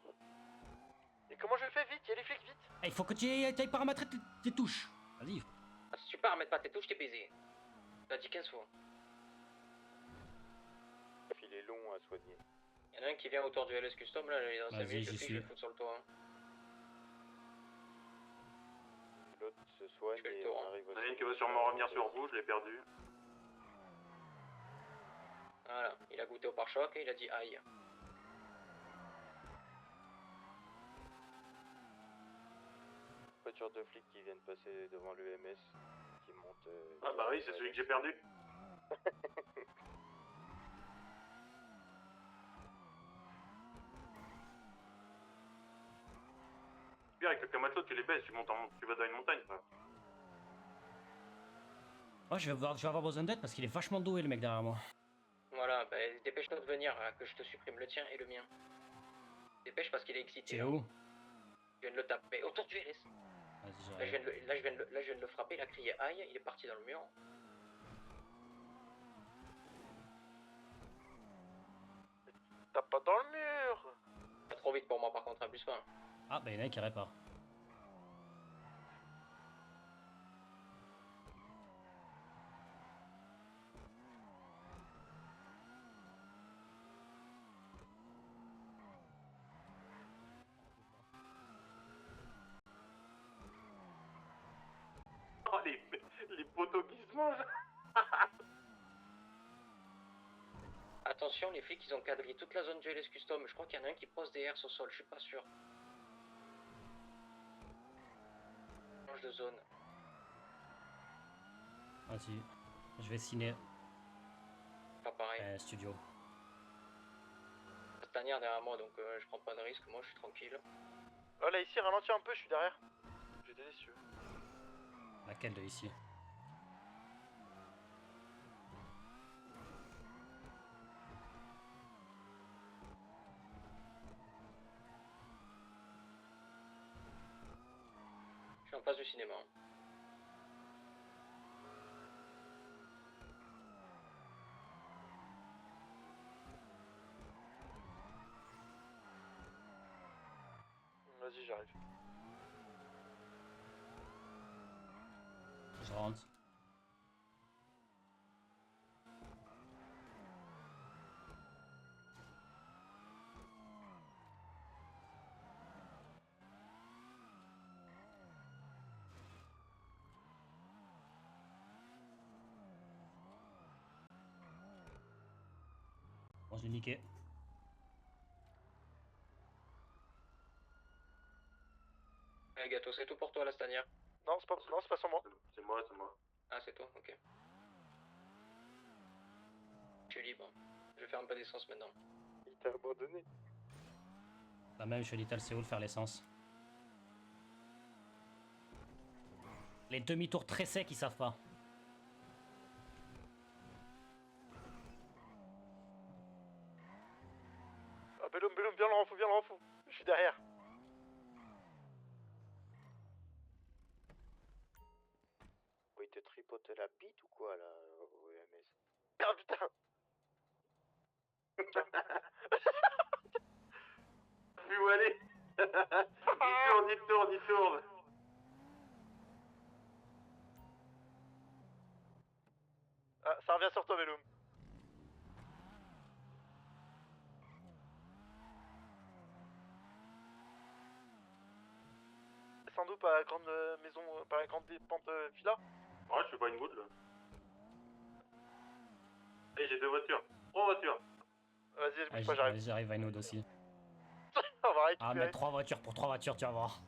Et comment je fais? Vite, y'a les flics, vite. Il faut que tu ailles paramétrer tes touches. Vas-y. Ah, si tu pars, pas tes touches, t'es baisé. T'as dit 15 fois. Il est long à soigner. Il Il y en a un qui vient autour du LS Custom, là, il est dans 5 Vas-y, minutes, j'y je suis. vais le foutre sur le toit. Hein. L'autre se soigne Je fais le et tour, on hein. arrive Il y en a une qui va sûrement revenir sur vous, je l'ai perdu. Voilà, il a goûté au pare-choc et il a dit aïe. Voiture de flics qui viennent passer devant l'EMS, qui monte... Ah bah oui, c'est celui que j'ai perdu. Pire, avec le Camacho, tu les baisses, tu vas dans une montagne, frère. Oh, je vais avoir besoin d'aide parce qu'il est vachement doué le mec derrière moi. Voilà, bah dépêche-toi de venir, que je te supprime le tien et le mien. Dépêche parce qu'il est excité. C'est hein. où? Je viens de le taper autour du LS. Vas-y, Là je, j'arrive. viens de le frapper, il a crié aïe, il est parti dans le mur. Tape pas dans le mur! Pas trop vite pour moi par contre, abuse pas. Ah, bah il y en a un qui répare. Oh, les poteaux qui se mangent. Attention, les flics ils ont quadrillé toute la zone du LS Custom. Je crois qu'il y en a un qui pose des airs au sol, je suis pas sûr. Change de zone. Vas-y. Je vais signer. Pas pareil. Studio. Stanière derrière moi donc je prends pas de risque, moi je suis tranquille. Oh là ici, ralentis un peu, je suis derrière. J'ai des cieux. Laquelle de ici? Je suis en face du cinéma. Vas-y, j'arrive. Je rentre. Bon, je l'ai niqué. Allez gâteau, c'est tout pour toi la Stanière. Non, c'est pas sur moi. C'est moi, c'est moi. Ah c'est toi, ok. Je suis libre. Je vais faire un peu d'essence maintenant. Il t'a abandonné. La même, je suis Little Séoul faire l'essence. Les demi-tours très secs, ils savent pas. Ah, Bellum, viens le renfou. Je suis derrière. Oui, il te tripote la bite ou quoi, là, au EMS? Ah, putain! Plus où aller. Il tourne. Ah, ça revient sur toi, Bellum. Sans doute par la grande maison, par la grande pente villa. Ouais, je suis pas une goutte là. Et j'ai 2 voitures. 3 voitures. Vas-y, Ah, bouge pas, j'arrive. j'arrive, Vinewood aussi. On va récupérer. Ah, mais 3 voitures pour 3 voitures, tu vas voir.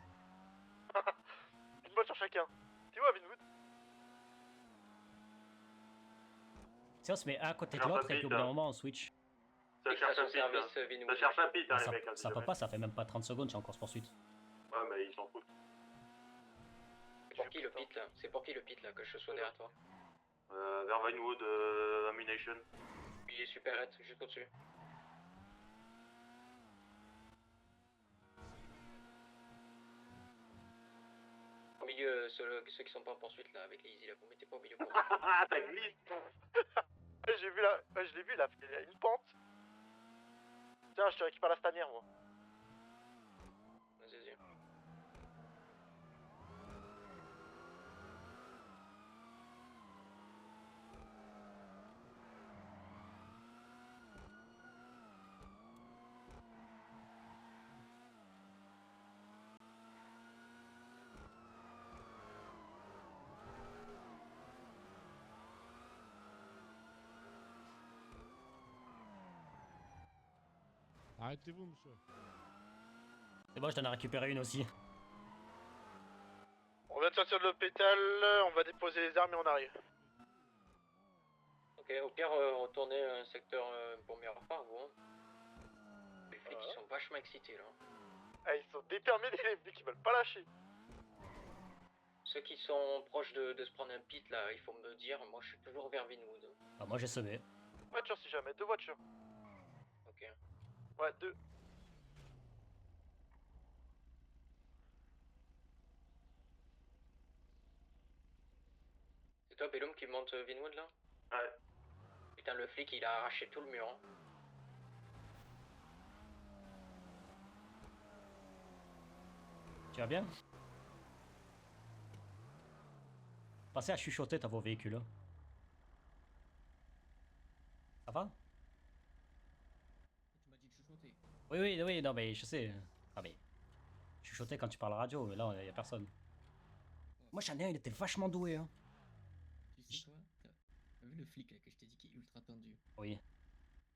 Une voiture chacun. T'es où, Vinwood? Si on se met un à côté de Alors, l'autre ça et pique, qu'au bout d'un hein. moment on switch. Ça cherche un pit, hein. Ça cherche un pit, hein, les Ça, mecs. hein, ça si peut jamais. pas, ça fait même pas 30 secondes, j'ai en course poursuite. Ouais, mais ils s'en foutent. C'est pour qui le pit là? C'est pour qui le pit là que je sois derrière toi? Vers Vinewood, Ammunition. Il est super juste au-dessus. Au milieu, ceux qui sont pas en poursuite là avec les easy là, vous mettez pas au milieu pour moi. Ah, ça glisse. J'ai vu là, je l'ai vu, il a fait une pente. Tiens, je te récupère la stanière, moi. Vas-y. Arrêtez-vous, monsieur. C'est bon, je t'en ai récupéré une aussi. On vient de sortir de l'hôpital, on va déposer les armes et on arrive. Ok, au pire, retournez un secteur pour Mirror Park, vous. Hein. Les flics ils sont vachement excités là. Ah, ils sont déterminés les flics, ils veulent pas lâcher. Ceux qui sont proches de se prendre un pit là, il faut me dire, moi je suis toujours vers Vinwood. Ah, moi j'ai semé. Voiture si jamais, 2 voitures. Ok. Ouais, 2. C'est toi Bellum qui monte Vinwood là? Ouais. Putain le flic il a arraché tout le mur. Hein. Tu vas bien? Pensez à chuchoter dans vos véhicules. Hein. Ça va? Tu m'as dit de chuchoter. Oui, non mais je sais. Ah mais... Chuchoter quand tu parles radio, mais là, y a personne. Moi, j'en ai un, il était vachement doué, hein. Tu sais quoi? T'as vu le flic là que je t'ai dit qui est ultra tendu? Oui.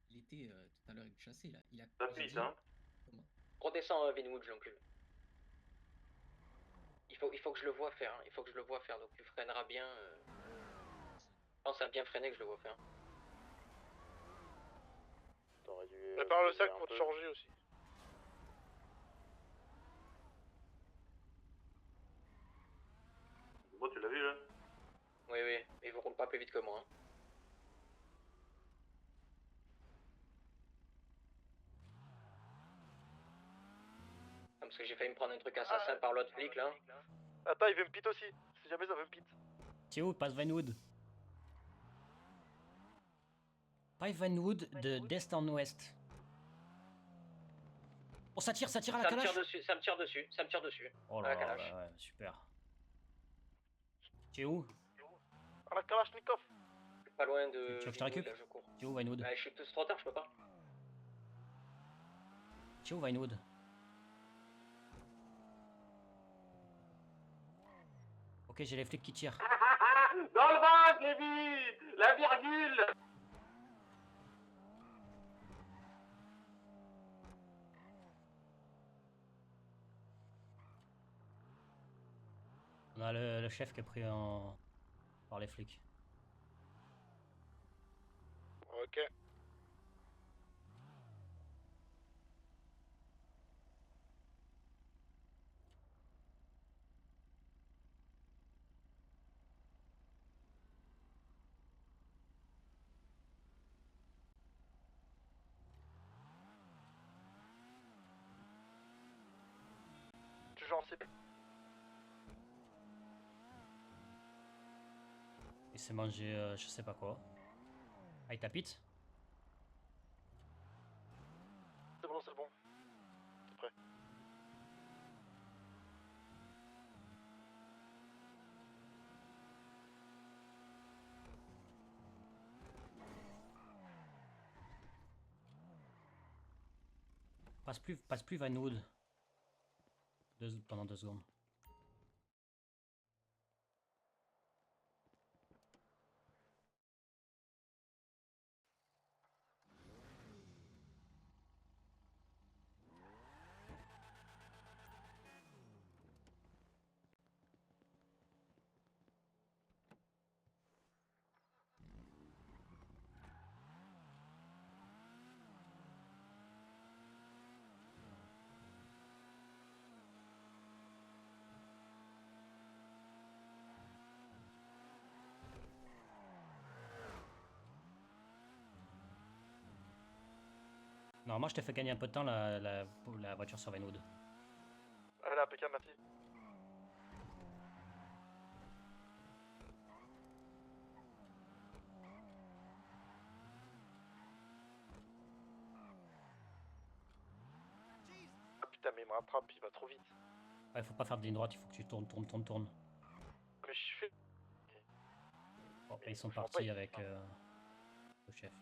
Il était tout à l'heure il chassait là. Il a. Ça j'ai pisse, dit- hein. Comment? Redescends Vinwood, je l'encule. Il faut que je le vois faire, hein. Il faut que je le vois faire, donc tu freineras bien. Pense à bien freiner que je le vois faire. T'aurais dû. Prépare le sac pour te changer aussi. Bon, tu l'as vu là? Oui, mais il vous roule pas plus vite que moi. Hein. Parce que j'ai failli me prendre un truc assassin par l'autre flic là. Attends, il veut me pit aussi. Si jamais ça veut me pit. Tu es où? Passe Vanwood. Pas Vanwood d'est en ouest. Oh, ça tire à la Ça me calache. ça me tire dessus. Oh À la là calache. là, ouais, super. Tu es où? À la Kalachnikov. Pas loin de. Tu veux que je te Vinwood, récup? là, je cours. Tu es où, Vanwood? Bah, je suis trop tard, je peux pas. Tu es où, Vanwood? Ok, j'ai les flics qui tirent. Dans le ventre, Lévi! La virgule! On a le chef qui est pris par les flics. Ok. Toujours en CP. Il s'est mangé je sais pas quoi. Ah, il tapite? C'est bon, c'est bon. C'est prêt. Passe plus Vanwood. Pendant 2 secondes. Normalement, je t'ai fait gagner un peu de temps la voiture sur Vanwood. Allez, impeccable, merci. Ah putain, mais il me rattrape, il va trop vite. Ouais, faut pas faire de ligne droite, il faut que tu tournes. Mais je fais. Bon, Mais ils sont je comprends partis pas, avec le chef.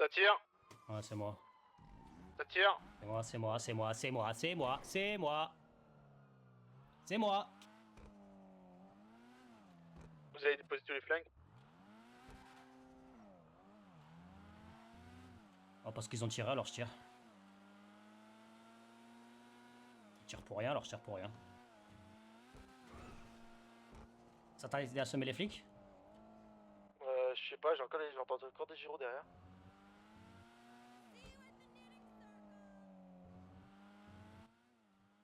Ça tire. Ouais, c'est moi. Ça tire. C'est moi, c'est moi, c'est moi, c'est moi, c'est moi, c'est moi. C'est moi. Vous avez déposé tous les flingues? Oh, parce qu'ils ont tiré, alors je tire. Ils tirent pour rien, alors je tire pour rien. Ça t'a aidé à semer les flics? Je sais pas, j'entends encore des gyros derrière.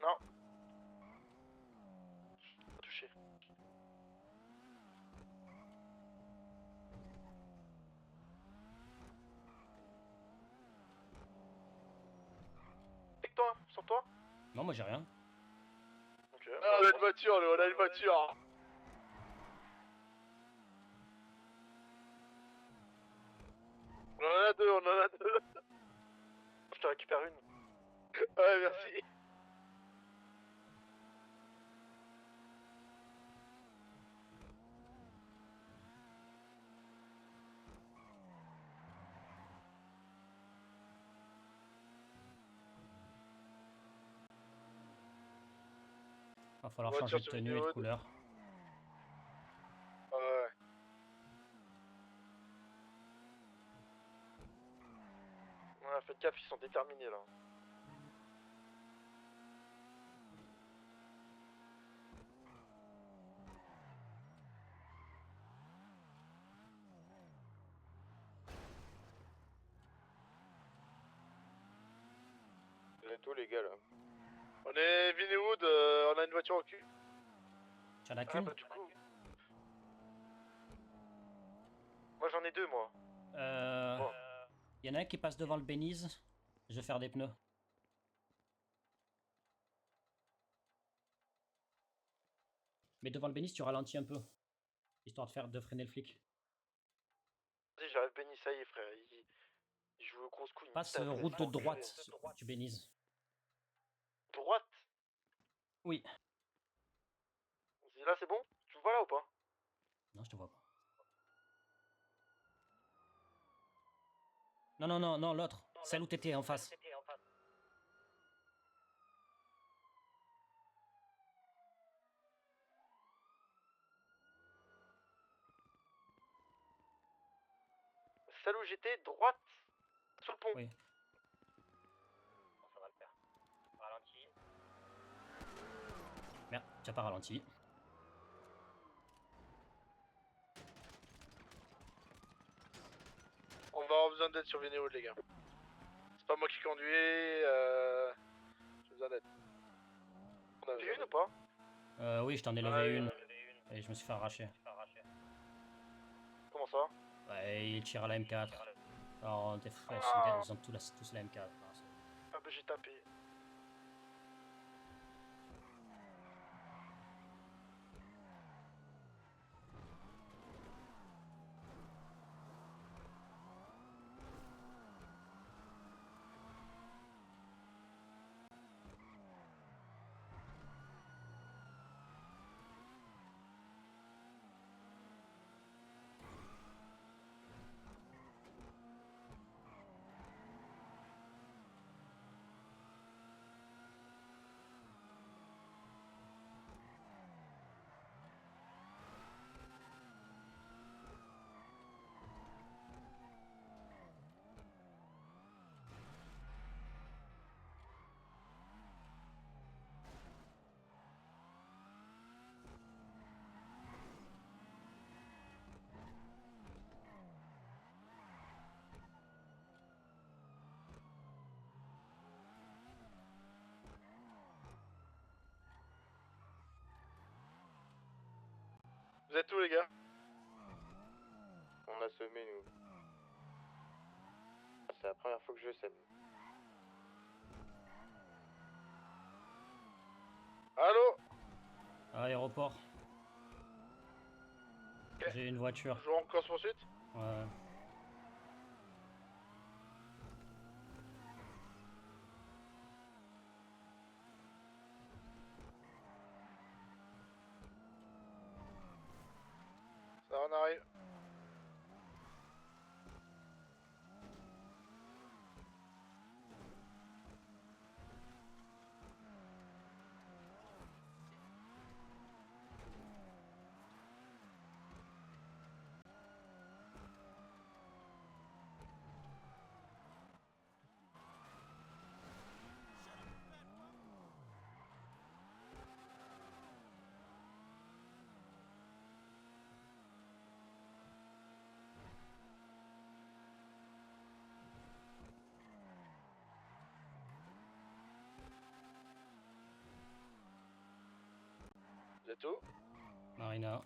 Non. Pas touché. Avec toi, sur toi. Non, moi j'ai rien. Ok. Ah, on a une voiture, on a une voiture. On en a deux, on en a deux. Je te récupère une. Ouais, merci. Va falloir Voiture changer de sur tenue et de Vignewood. couleur. Ouais. Ouais, faites gaffe, ils sont déterminés là. On est tous les gars là. On est Vignewood, on a une voiture au cul. Tu en as Ah qu'une? bah du coup. Moi j'en ai deux moi. Bon. Y en a un qui passe devant le Benize. Je vais faire des pneus. Mais devant le Benize, tu ralentis un peu. Histoire de freiner le flic. Vas-y, j'arrive Benny, ça y est frère. Il joue au gros coup. Passe route de droite du Benize. Droite? Oui. Vas-y, là c'est bon? Tu me vois là ou pas? Non, je te vois pas. Non, non, non, non, l'autre. Celle où t'étais en face. Celle où j'étais, droite? Sur le pont? Oui. Ça va le faire. Ralenti. Merde, tu as pas ralenti. On va avoir besoin d'aide sur Vignewood les gars. C'est pas moi qui conduis, j'ai besoin d'aide. On a vu une ou pas? Oui, je t'en ai levé une. Et je me suis fait arracher. Comment ça? Ouais, il tire à la M4. Alors, tes frères, ils ont tous la M4. Alors, Ah bah j'ai tapé. Vous êtes où les gars? On a semé nous. C'est la première fois que je sème. Allô? aéroport. Ok. J'ai une voiture. Toujours en course poursuite? Ouais. Ça on arrive. C'est tout. Marina.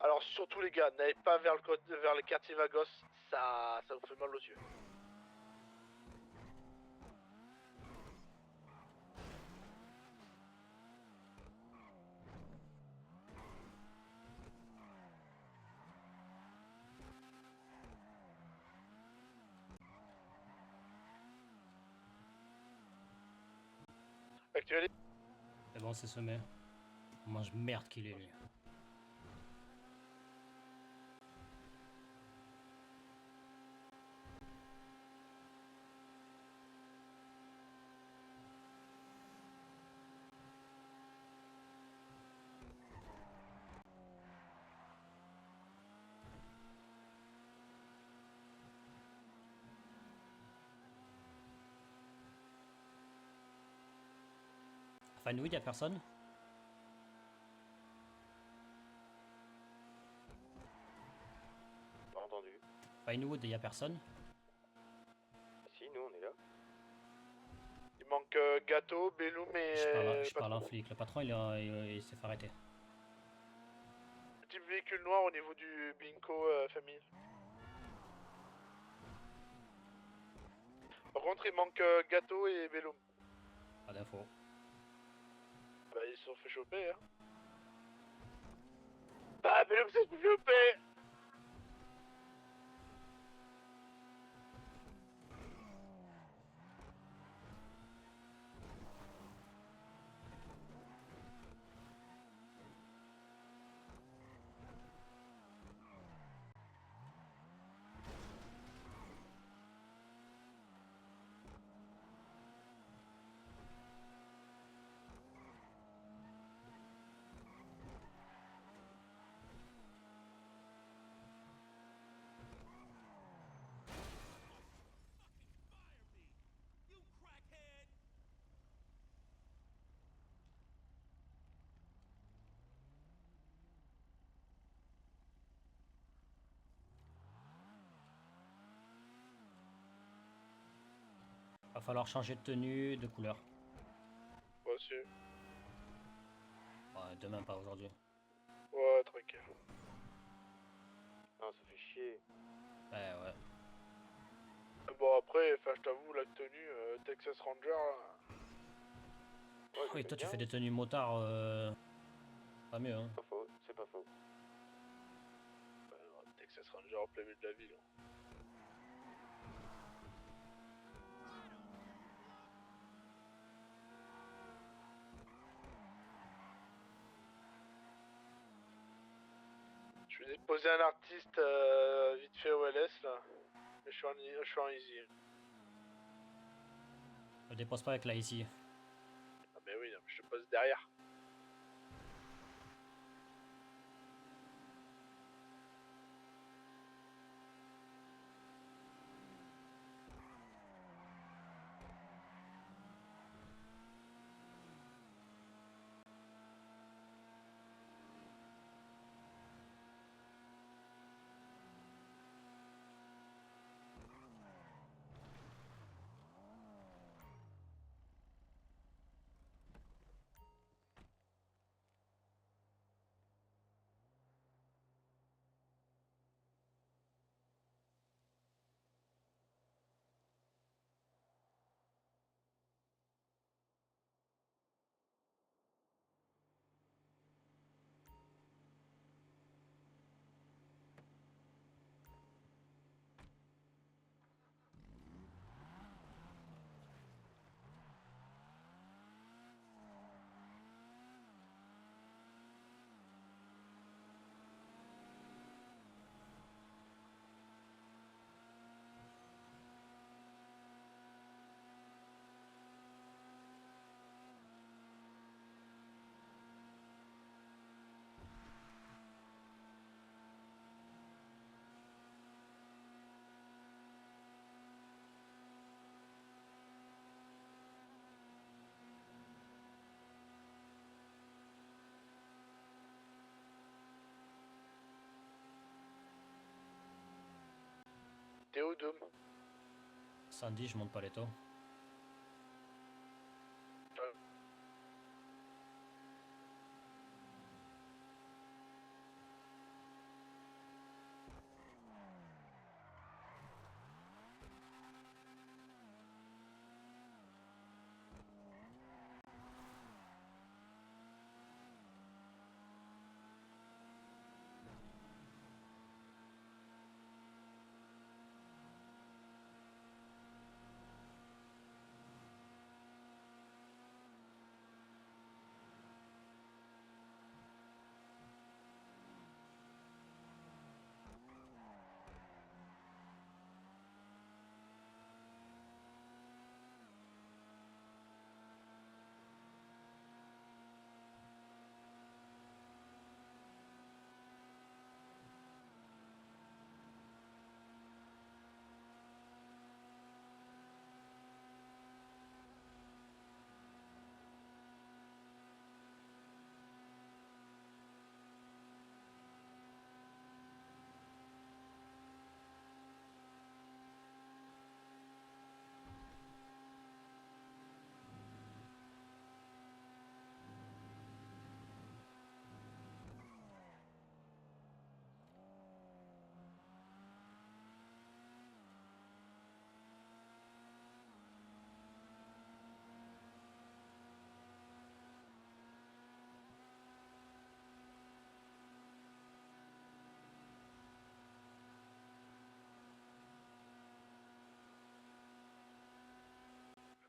Alors surtout les gars, n'allez pas vers le quartier Vagos, ça vous fait mal aux yeux. Actualité. C'est bon, c'est semé. On mange merde qu'il est lui. Fanwood, y'a personne? Pas entendu. Pinewood, y'a personne? Si, nous on est là. Il manque Gâteau, Belloum et... Je parle en flic, le patron il s'est fait arrêter. Petit véhicule noir au niveau du Binco famille. Par contre il manque Gâteau et Belloum. Pas d'infos. Bah ils se sont fait choper hein. Bah Belloum s'est fait choper. Va falloir changer de tenue, de couleur. Moi aussi. Ouais, demain, pas aujourd'hui. Ouais, tranquille. Non, ça fait chier. Ouais. Bon après, enfin je t'avoue, la tenue Texas Ranger là... Ouais, oui, toi tu fais des tenues motards, pas mieux hein. C'est pas faux. Bah, Texas Ranger en plein milieu de la ville. Je vais déposer un artiste vite fait au LS là. Mais je suis en easy. Ne dépose pas avec là ici. Ah mais oui, non, mais je te pose derrière. T'es où, Doom? Sandy, je monte pas les taux.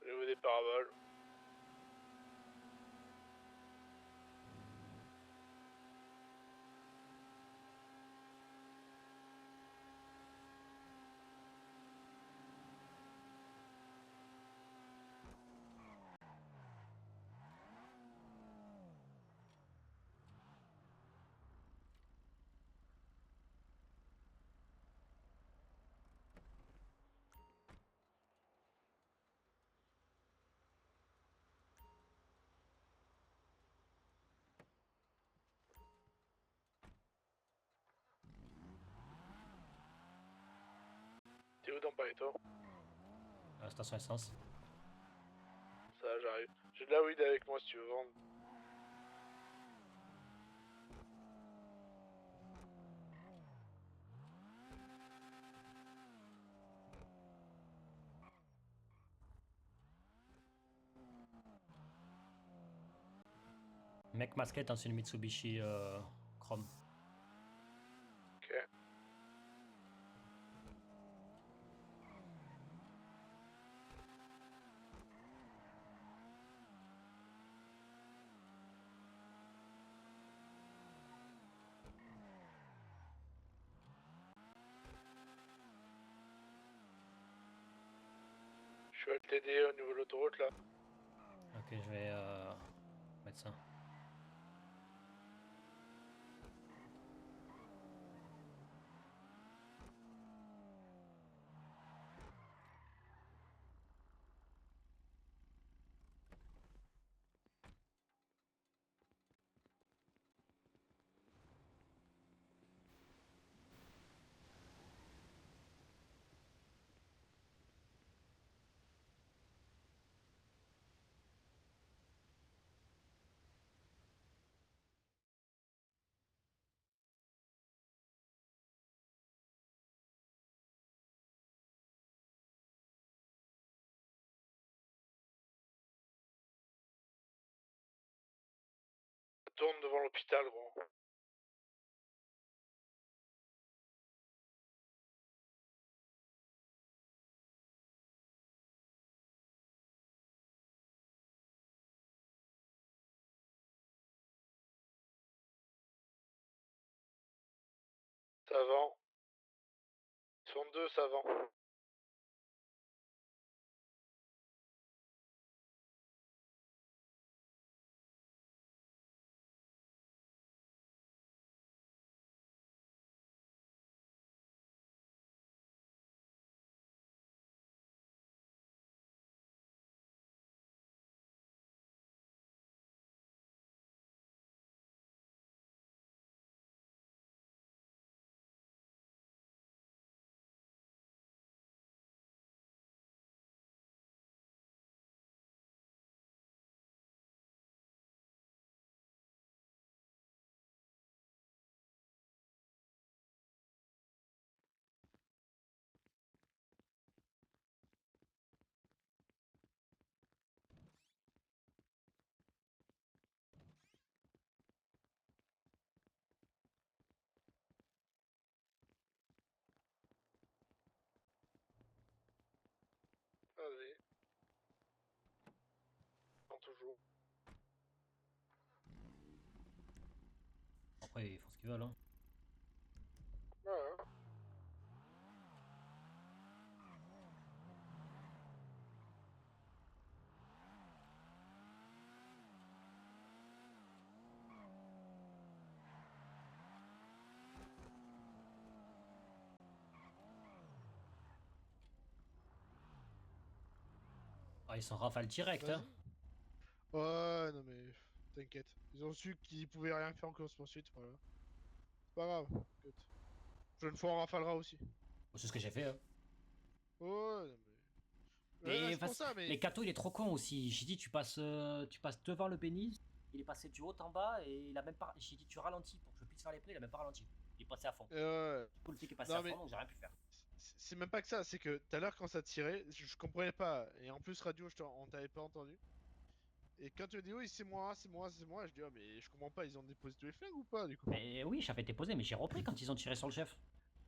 Au niveau des paraboles. T'es où dans Pareto? Station essence. Ça, j'arrive. J'ai de la weed avec moi si tu veux vendre. Mec masqué dans une Mitsubishi Chrome. Ok. Je suis à LTD au niveau de l'autoroute là. Ok, je vais mettre ça. Tourne devant l'hôpital, gros. Ça vend. 62, ça vend. Vas-y. Toujours. Après, ils font ce qu'ils veulent. Hein. Ouais. Ah, ils sont rafales direct. Hein. Ouais, non mais t'inquiète. Ils ont su qu'ils pouvaient rien faire en course poursuite, voilà. C'est pas grave, t'inquiète. Prochaine fois on rafalera aussi. C'est ce que j'ai fait. Hein. Ouais, non mais. Et C'est pour ça, mais. les Kato, il est trop con aussi. J'ai dit, tu passes devant le Bénis. Il est passé du haut en bas et il a même pas. J'ai dit, tu ralentis pour que je puisse faire les plays. Il a même pas ralenti. Il est passé à fond. Ouais. Du coup, le flic est passé Non, à mais fond, donc j'ai rien pu faire. C'est même pas que ça, c'est que tout à l'heure quand ça tirait, je comprenais pas. Et en plus, radio, on t'avait pas entendu. Et quand tu as dit oui, c'est moi, c'est moi, c'est moi, je dis, ah, mais je comprends pas, ils ont déposé tous les flingues ou pas du coup? Mais oui, j'avais déposé, mais j'ai repris quand ils ont tiré sur le chef.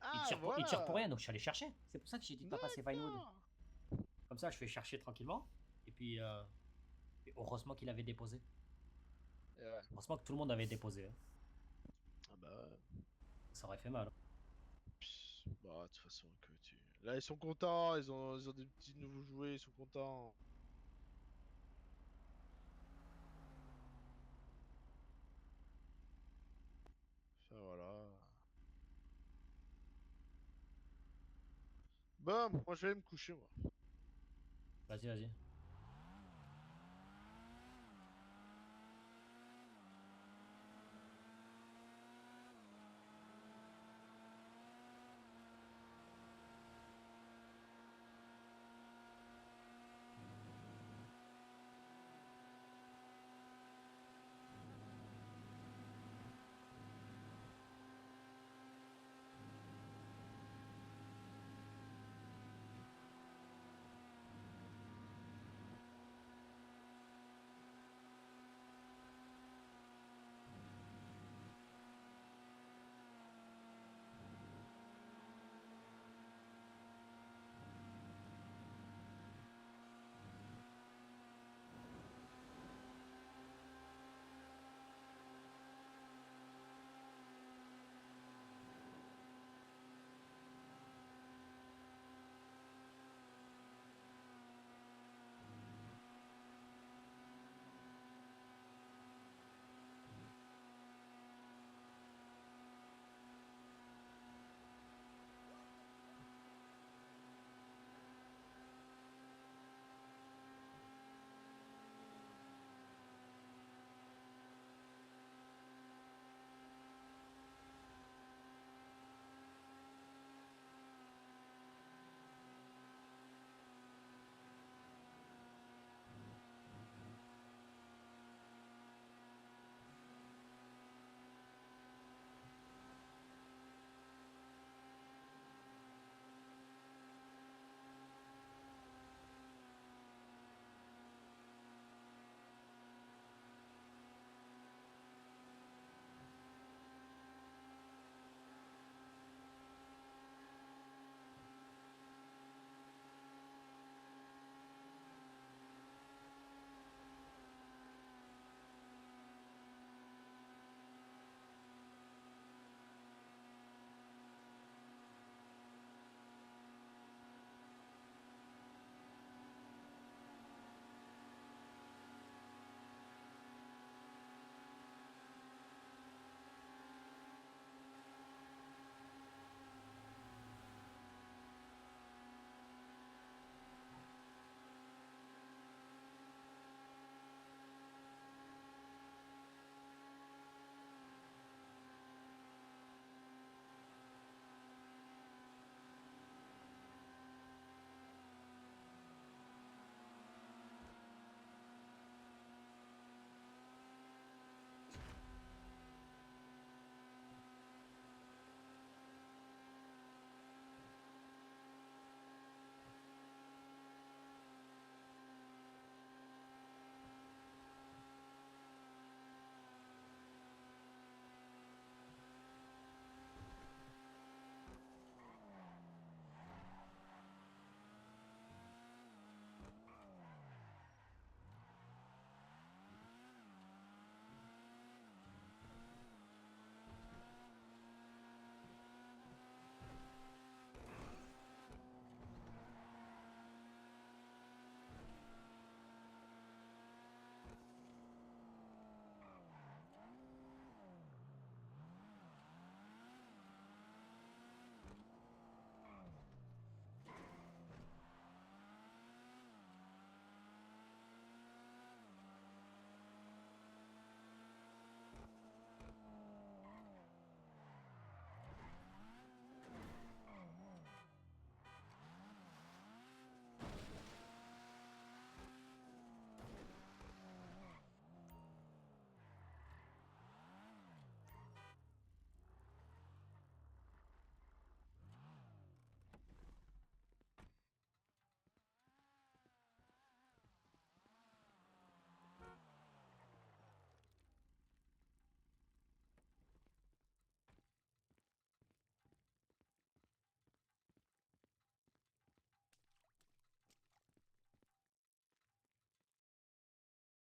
Ah, Ils tirent pour voilà! rien, donc je suis allé chercher. C'est pour ça que j'ai dit de pas passer Vinewood. D'accord. Comme ça, je fais chercher tranquillement. Et puis, et heureusement qu'il avait déposé. Et ouais. Heureusement que tout le monde avait déposé. Hein. Ah bah. Ça aurait fait mal. Bah, de toute façon, que tu. Là, ils sont contents, ils ont des petits nouveaux jouets, ils sont contents. Enfin, voilà. Bon, moi je vais me coucher, moi. Vas-y, vas-y.